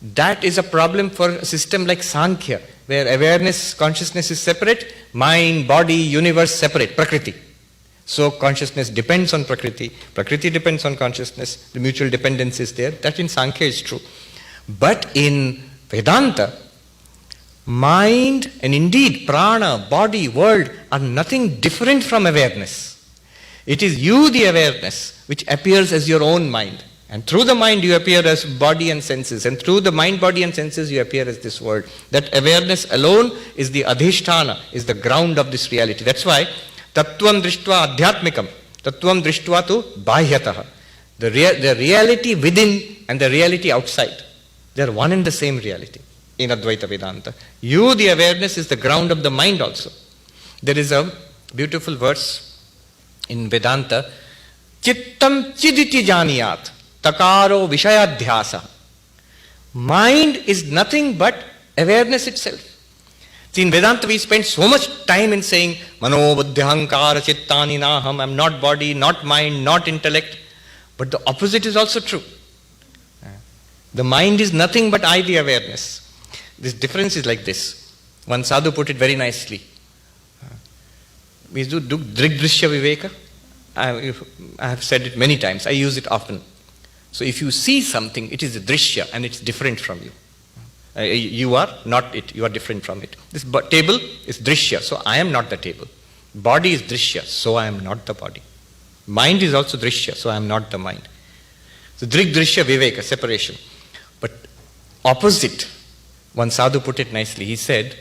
That is a problem for a system like Sankhya, where awareness, consciousness is separate, mind, body, universe separate, Prakriti. So consciousness depends on Prakriti, Prakriti depends on consciousness, the mutual dependence is there. That in Sankhya is true. But in Vedanta, mind and indeed prana, body, world are nothing different from awareness. It is you, the awareness, which appears as your own mind. And through the mind you appear as body and senses. And through the mind, body and senses you appear as this world. That awareness alone is the adhisthana, is the ground of this reality. That's why tattvam drishtva adhyatmikam, tattvam drishtva tu bahyataha. The reality within and the reality outside, they are one and the same reality in Advaita Vedanta. You, the awareness, is the ground of the mind also. There is a beautiful verse in Vedanta, Chittam chiditi janiyat, takaro vishayadhyasa. Mind is nothing but awareness itself. See, in Vedanta we spend so much time in saying, Mano buddhyahankara chittani naham, I am not body, not mind, not intellect. But the opposite is also true. The mind is nothing but I, the awareness. This difference is like this. One sadhu put it very nicely. We do drigdrishya viveka. I have said it many times. I use it often. So if you see something, it is a drishya and it's different from you. You are not it. You are different from it. This table is drishya, so I am not the table. Body is drishya, so I am not the body. Mind is also drishya, so I am not the mind. So drigdrishya viveka, separation. But opposite, one sadhu put it nicely. He said,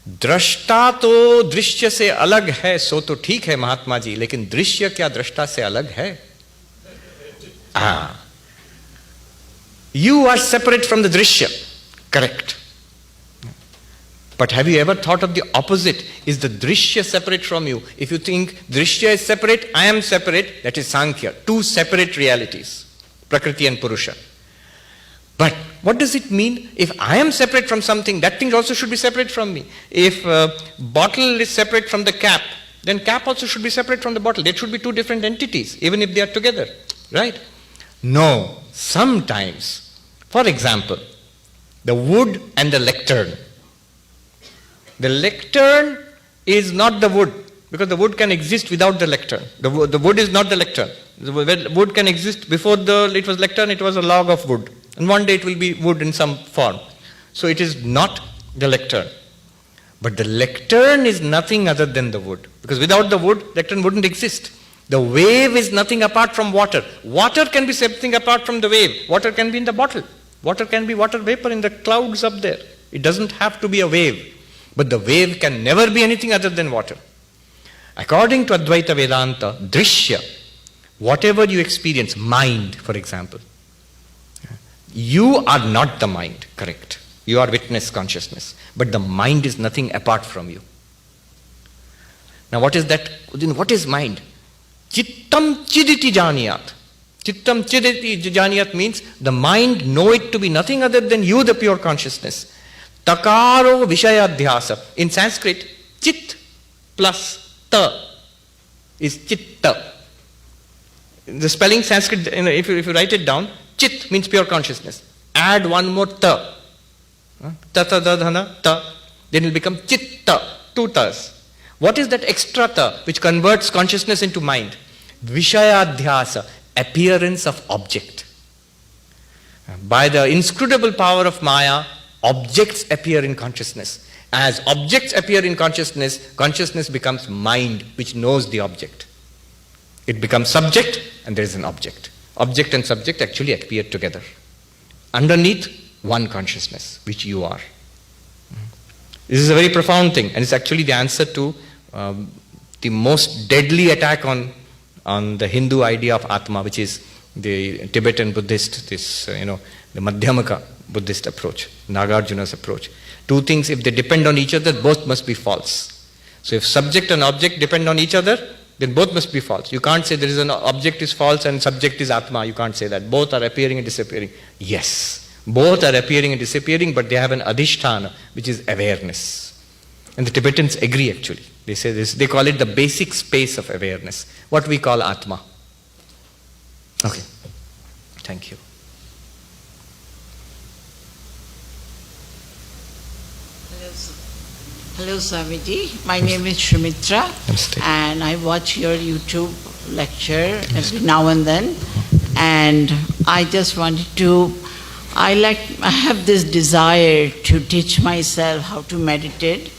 दृष्टा तो दृश्य से अलग है, सो तो ठीक है महात्मा जी, लेकिन दृश्य क्या दृष्टा से अलग है? You are separate from the drishya, correct. But have you ever thought of the opposite? Is the drishya separate from you? If you think drishya is separate, I am separate, that is Sankhya. Two separate realities, Prakriti and Purusha. But what does it mean? If I am separate from something, that thing also should be separate from me. If bottle is separate from the cap, then cap also should be separate from the bottle. There should be two different entities, even if they are together, right? No, sometimes, for example, the wood and the lectern. The lectern is not the wood, because the wood can exist without the lectern. The wood is not the lectern. The wood can exist before it was lectern, it was a log of wood. And one day it will be wood in some form. So it is not the lectern. But the lectern is nothing other than the wood. Because without the wood, lectern wouldn't exist. The wave is nothing apart from water. Water can be something apart from the wave. Water can be in the bottle. Water can be water vapor in the clouds up there. It doesn't have to be a wave. But the wave can never be anything other than water. According to Advaita Vedanta, drishya, whatever you experience, mind, for example, you are not the mind, correct. You are witness consciousness. But the mind is nothing apart from you. Now what is that? What is mind? Chittam chiditi janiyat. Chittam chiditi janiyat means the mind know it to be nothing other than you, the pure consciousness. Takaro vishayadhyasa. In Sanskrit, chit plus ta is chitta. The spelling Sanskrit, if you write it down, chit means pure consciousness. Add one more ta. Ta ta da dhana ta. Then it will become chitta. Two tas. What is that extra ta which converts consciousness into mind? Vishayadhyasa, appearance of object. By the inscrutable power of Maya, objects appear in consciousness. As objects appear in consciousness, consciousness becomes mind which knows the object. It becomes subject and there is an object. Object and subject actually appear together. Underneath, one consciousness, which you are. This is a very profound thing, and it's actually the answer to the most deadly attack on the Hindu idea of Atma, which is the Tibetan Buddhist, the Madhyamaka Buddhist approach, Nagarjuna's approach. Two things, if they depend on each other, both must be false. So if subject and object depend on each other, then both must be false. You can't say there is an object is false and subject is Atma. You can't say that. Both are appearing and disappearing. Yes, both are appearing and disappearing, but they have an adhisthana, which is awareness. And the Tibetans agree actually. They say this, they call it the basic space of awareness, what we call Atma. Okay, thank you. Hello Swamiji, my name is Shumitra. Namaste. And I watch your YouTube lecture every now and then, and I just wanted to, I have this desire to teach myself how to meditate,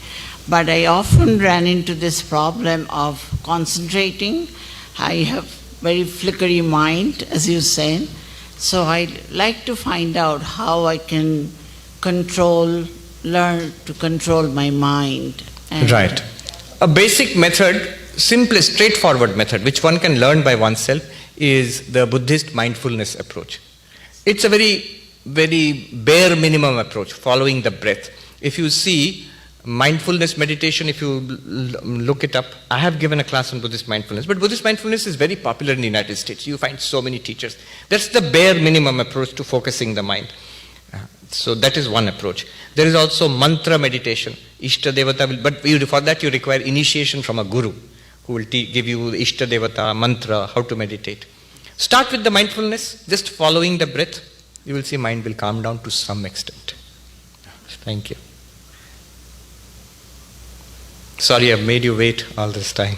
but I often ran into this problem of concentrating. I have very flickery mind, as you say, so I'd like to find out how I can learn to control my mind. Right. A basic method, simple, straightforward method, which one can learn by oneself, is the Buddhist mindfulness approach. It's a very, very bare minimum approach, following the breath. If you see mindfulness meditation, if you look it up, I have given a class on Buddhist mindfulness, but Buddhist mindfulness is very popular in the United States. You find so many teachers. That's the bare minimum approach to focusing the mind. So that is one approach. There is also mantra meditation. Ishta Devata, but for that you require initiation from a guru who will give you Ishta Devata, mantra, how to meditate. Start with the mindfulness, just following the breath. You will see mind will calm down to some extent. Thank you. Sorry, I've made you wait all this time.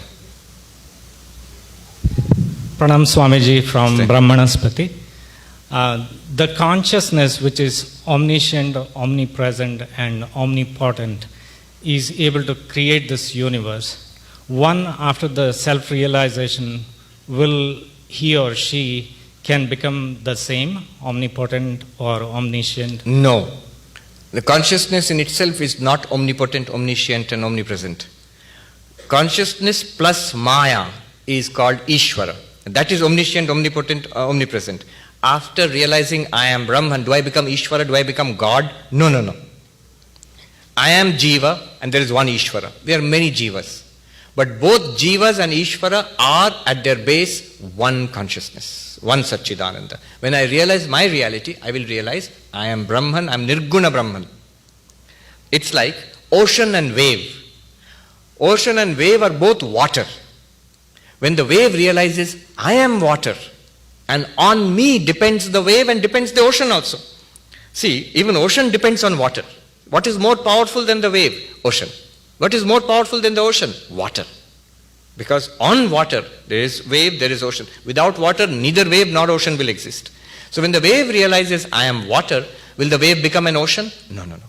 Pranam Swamiji from Brahmanaspati. The consciousness which is omniscient, omnipresent and omnipotent is able to create this universe. One, after the self-realization, will he or she can become the same, omnipotent or omniscient? No. The consciousness in itself is not omnipotent, omniscient and omnipresent. Consciousness plus Maya is called Ishvara. That is omniscient, omnipotent, omnipresent. After realizing I am Brahman, do I become Ishvara? Do I become God? No, no, no. I am Jiva and there is one Ishvara. There are many Jivas. But both Jivas and Ishvara are at their base one consciousness, one Satchidananda. When I realize my reality, I will realize I am Brahman, I am Nirguna Brahman. It's like ocean and wave. Ocean and wave are both water. When the wave realizes I am water and on me depends the wave and depends the ocean also. See, even ocean depends on water. What is more powerful than the wave? Ocean. What is more powerful than the ocean? Water. Because on water there is wave, there is ocean. Without water, neither wave nor ocean will exist. So when the wave realizes I am water, will the wave become an ocean? No, no, no.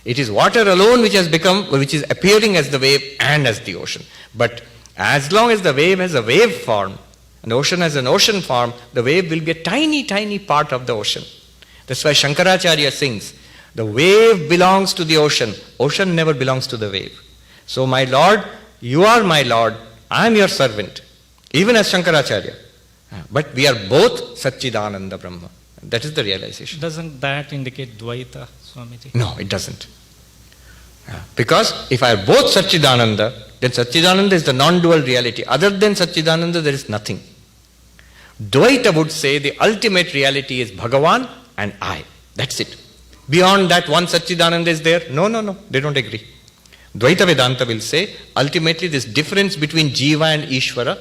It is water alone which is appearing as the wave and as the ocean. But as long as the wave has a wave form and the ocean has an ocean form, the wave will be a tiny, tiny part of the ocean. That's why Shankaracharya sings, the wave belongs to the ocean. Ocean never belongs to the wave. So my Lord, you are my Lord. I am your servant. Even as Shankaracharya. But we are both Satchidananda Brahma. That is the realization. Doesn't that indicate Dvaita, Swamiji? No, it doesn't. Because if I am both Satchidananda, then Satchidananda is the non-dual reality. Other than Satchidananda, there is nothing. Dvaita would say the ultimate reality is Bhagavan and I. That's it. Beyond that, one Satchidananda is there. No, no, no. They don't agree. Dvaita Vedanta will say, ultimately this difference between Jiva and Ishvara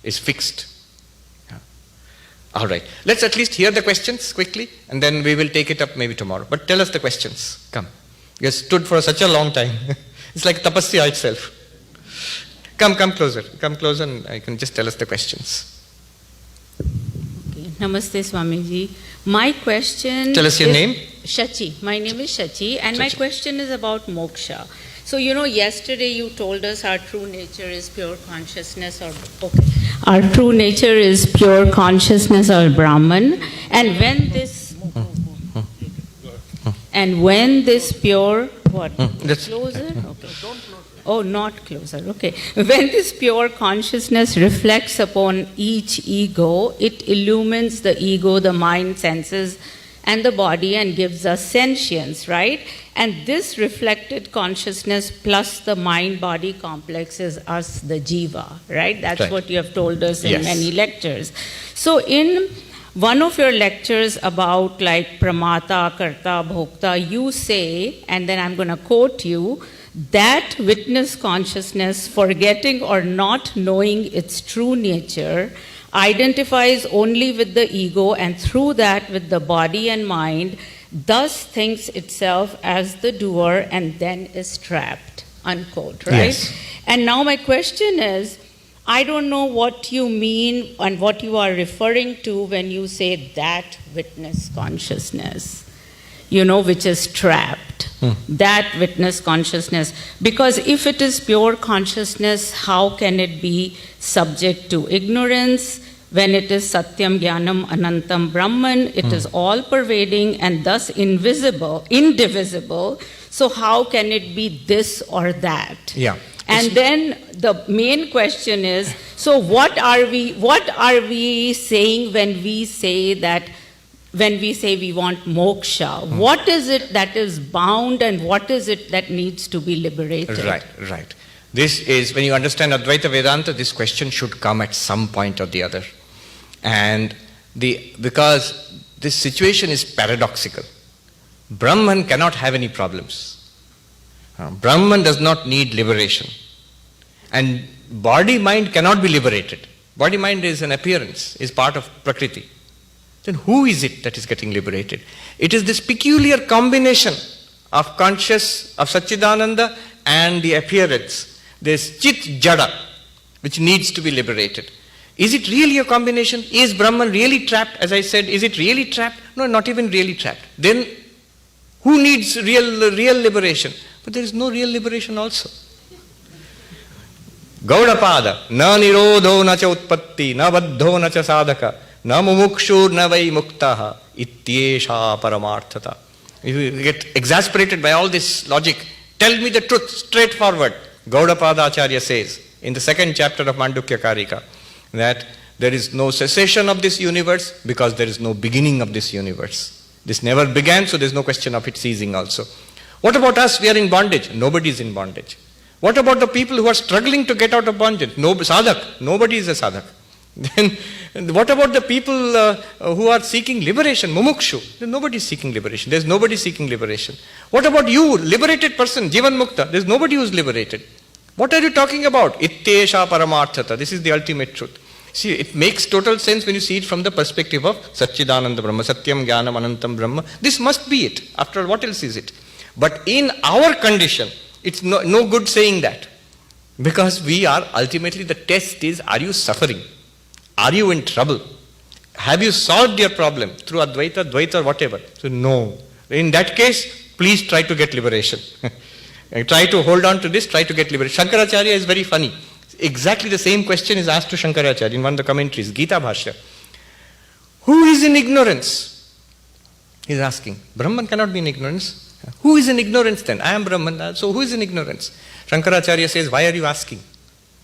is fixed. All right. Let's at least hear the questions quickly and then we will take it up maybe tomorrow. But tell us the questions. Come. You have stood for such a long time. It's like tapasya itself. Come closer. Come closer and you can just tell us the questions. Okay. Namaste Swamiji. My question Tell us your name. Shachi. My name is Shachi and my Shachi. question is about moksha. So yesterday you told us our true nature is pure consciousness our true nature is pure consciousness or Brahman, and when this pure closer? Okay. Oh, not closer. Okay. When this pure consciousness reflects upon each ego, it illumines the ego, the mind, senses, and the body and gives us sentience, right? And this reflected consciousness plus the mind-body complex is us, the jiva, right? That's Right. what you have told us in Yes. many lectures. So in one of your lectures about like pramata, karta, bhokta, you say, and then I'm going to quote you, that witness consciousness, forgetting or not knowing its true nature, identifies only with the ego and through that with the body and mind, thus thinks itself as the doer and then is trapped, unquote, right? Yes. And now my question is, I don't know what you mean and what you are referring to when you say that witness consciousness, which is trapped. That witness consciousness. Because if it is pure consciousness, how can it be subject to ignorance? When it is Satyam, Jnanam, Anantam, Brahman, it is all pervading and thus invisible, indivisible. So how can it be this or that? Yeah. And then the main question is, so what are we saying when we say we want moksha? What is it that is bound and what is it that needs to be liberated? Right. This is, when you understand Advaita Vedanta, this question should come at some point or the other. And because this situation is paradoxical. Brahman cannot have any problems. Brahman does not need liberation. And body-mind cannot be liberated. Body mind is an appearance, is part of Prakriti. Then who is it that is getting liberated? It is this peculiar combination of conscious, of Satchidananda and the appearance. There's Chit Jada, which needs to be liberated. Is it really a combination? Is Brahman really trapped? As I said, is it really trapped? No, not even really trapped. Then who needs real liberation? But there is no real liberation also. Gaudapada, na nirodho na cha utpatti, na baddho na cha sadhaka, na mumukshur na vai muktaha, ityesha paramarthata. If you get exasperated by all this logic, tell me the truth straightforward. Gaudapada Acharya says in the 2nd chapter of Mandukya Karika that there is no cessation of this universe because there is no beginning of this universe. This never began, so there is no question of it ceasing also. What about us? We are in bondage. Nobody is in bondage. What about the people who are struggling to get out of bondage? No sadhak. Nobody is a sadhak. Then what about the people who are seeking liberation? Mumukshu. Then nobody is seeking liberation. There is nobody seeking liberation. What about you, liberated person, Jivan Mukta? There is nobody who is liberated. What are you talking about? Ityesha paramarthata. This is the ultimate truth. See, it makes total sense when you see it from the perspective of Satchidananda Brahma, Satyam Jnanam Anantam Brahma. This must be it. After all, what else is it? But in our condition, it's no good saying that. Because we are, ultimately the test is, are you suffering? Are you in trouble? Have you solved your problem through Advaita, Dvaita or whatever? So no. In that case, please try to get liberation. Try to hold on to this, try to get liberation. Shankaracharya is very funny. Exactly the same question is asked to Shankaracharya in one of the commentaries, Gita Bhashya. Who is in ignorance? He is asking. Brahman cannot be in ignorance. Who is in ignorance then? I am Brahman, so who is in ignorance? Shankaracharya says, why are you asking?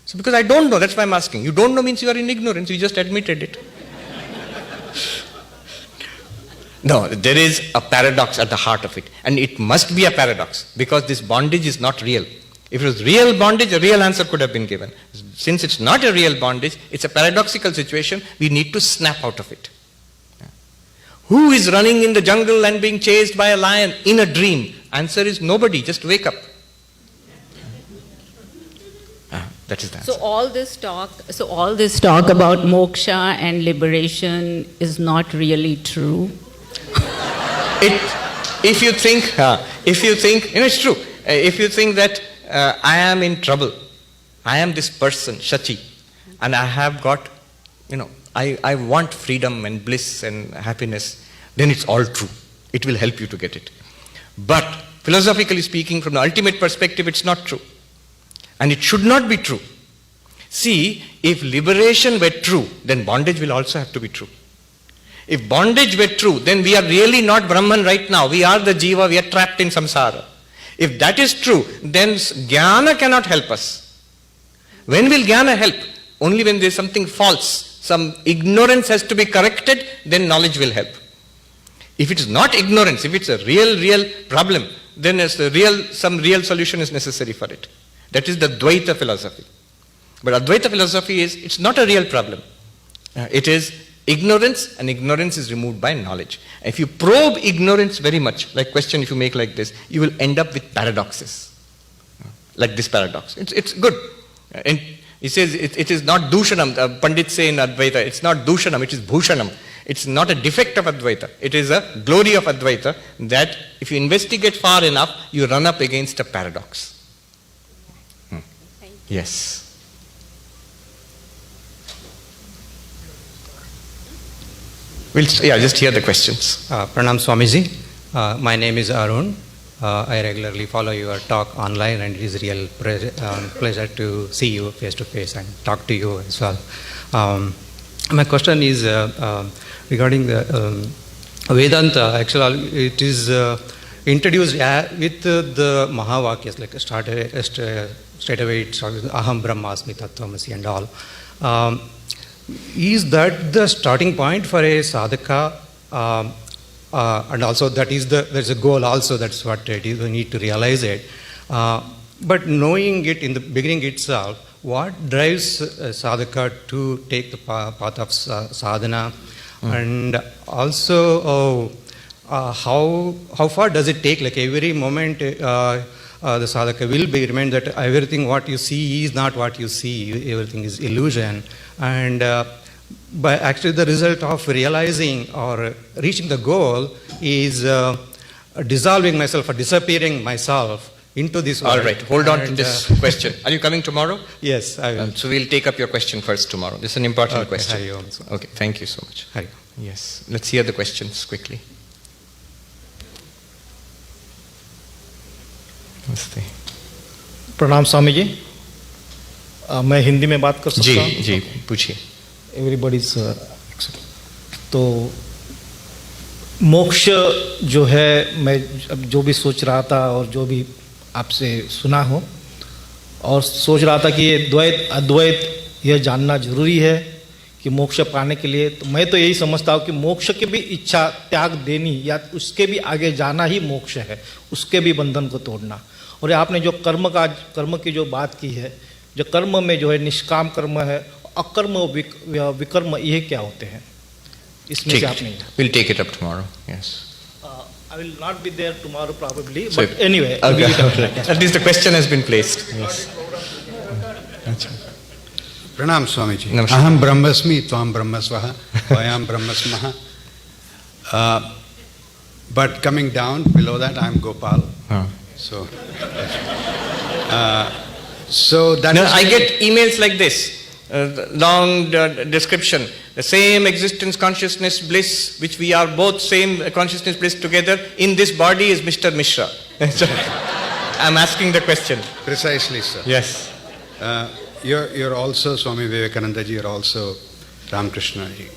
So because I don't know, that's why I'm asking. You don't know means you are in ignorance, you just admitted it. No, there is a paradox at the heart of it. And it must be a paradox because this bondage is not real. If it was real bondage, a real answer could have been given. Since it's not a real bondage, it's a paradoxical situation, we need to snap out of it. Who is running in the jungle and being chased by a lion in a dream? Answer is nobody, just wake up. That is the answer. So all this talk about moksha and liberation is not really true. If you think, it's true. If you think that I am in trouble, I am this person, Shachi, and I have got, I want freedom and bliss and happiness, then it's all true. It will help you to get it. But philosophically speaking, from the ultimate perspective, it's not true. And it should not be true. See, if liberation were true, then bondage will also have to be true. If bondage were true, then we are really not Brahman right now. We are the Jiva, we are trapped in samsara. If that is true, then Gyana cannot help us. When will Gyana help? Only when there is something false, some ignorance has to be corrected, then knowledge will help. If it is not ignorance, if it's a real problem, then some real solution is necessary for it. That is the Dvaita philosophy. But Advaita philosophy is, it's not a real problem. It is ignorance, and ignorance is removed by knowledge. If you probe ignorance very much, like question if you make like this, you will end up with paradoxes. Like this paradox. It's good. And he says it is not dushanam. Pandits say in Advaita, it's not dushanam, it is bhushanam. It's not a defect of Advaita. It is a glory of Advaita that if you investigate far enough, you run up against a paradox. Yes. Just hear the questions. Pranam Swamiji. My name is Arun. I regularly follow your talk online, and it is a real pleasure to see you face to face and talk to you as well. My question is regarding the Vedanta. Actually, it is introduced with the Mahavakyas, like straight away it starts with Aham Brahmasmi Tattvamasi and all. Is that the starting point for a sadhaka? And also there's a goal also, that's what it is, we need to realize it. But knowing it in the beginning itself, what drives a sadhaka to take the path of sadhana? And also how far does it take? Like every moment the sadhaka will be reminded that everything what you see is not what you see, everything is illusion. And but actually the result of realizing or reaching the goal is dissolving myself or disappearing myself into this world. All right, hold on to this question. Are you coming tomorrow? Yes, I will. So we'll take up your question first tomorrow. This is an important question. Hari Om. Okay, thank you so much. Hari Om. Yes, let's hear the questions quickly. नमस्ते. प्रणाम स्वामी जी. मैं हिंदी में बात कर सकता हूँ? जी पूछिए. Everybody तो मोक्ष जो है, मैं अब जो भी सोच रहा था और जो भी आपसे सुना हो और सोच रहा था कि ये द्वैत अद्वैत यह जानना जरूरी है कि मोक्ष पाने के लिए, तो मैं तो यही समझता हूँ कि मोक्ष की भी इच्छा त्याग देनी या उसके भी आगे जाना ही मोक्ष है, उसके भी बंधन को तोड़ना. और आपने जो कर्म की जो बात की है, जो कर्म में जो है निष्काम कर्म है, अकर्म विकर्म, ये क्या होते हैं? इसमें से आपने We'll take it up tomorrow. Yes. I will not be there tomorrow probably, So, but anyway. Okay. At least the question has been placed. Yes. Pranam Swamiji. Aham Brahmasmi, Tvam Brahmasvaha, Vayam Brahmasmaha. But coming down below that, I am Gopal. So that No, is I get emails like this. Long description. The same existence, consciousness, bliss, which we are both same consciousness, bliss together. In this body is Mr. Mishra. I'm asking the question. Precisely, sir. Yes. You're also Swami Vivekananda ji. You're also Ramakrishna ji.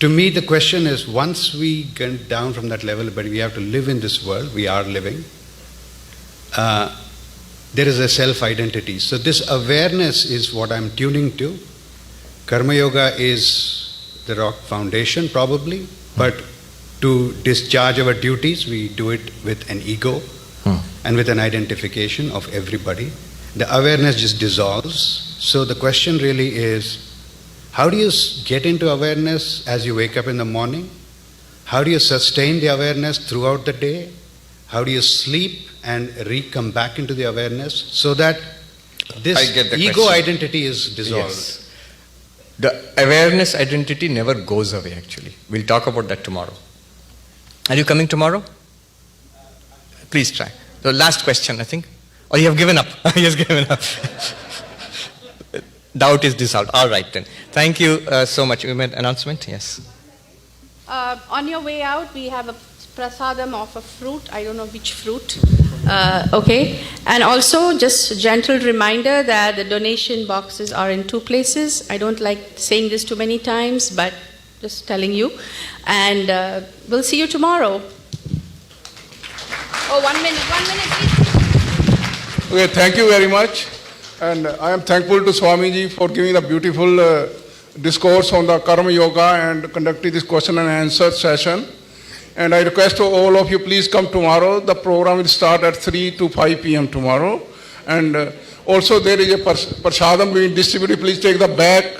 To me, the question is: once we get down from that level, but we have to live in this world. We are living. There is a self-identity. So this awareness is what I'm tuning to. Karma Yoga is the rock foundation probably, but to discharge our duties, we do it with an ego and with an identification of everybody. The awareness just dissolves. So the question really is, how do you get into awareness as you wake up in the morning? How do you sustain the awareness throughout the day? How do you sleep and come back into the awareness so that this ego identity is dissolved? Yes. The awareness identity never goes away actually. We'll talk about that tomorrow. Are you coming tomorrow? Please try. The last question, I think. Or you have given up. He has given up. Doubt is dissolved. All right then. Thank you so much. You made an announcement? Yes. On your way out, we have a prasadam of a fruit. I don't know which fruit. Okay. And also, just a gentle reminder that the donation boxes are in 2 places. I don't like saying this too many times, but just telling you. And we'll see you tomorrow. Oh, 1 minute, please. Okay, thank you very much. And I am thankful to Swamiji for giving a beautiful discourse on the Karma Yoga and conducting this question and answer session. And I request to all of you, please come tomorrow. The program will start at 3 to 5 p.m. tomorrow. And also there is a prasadam being distributed. Please take the bag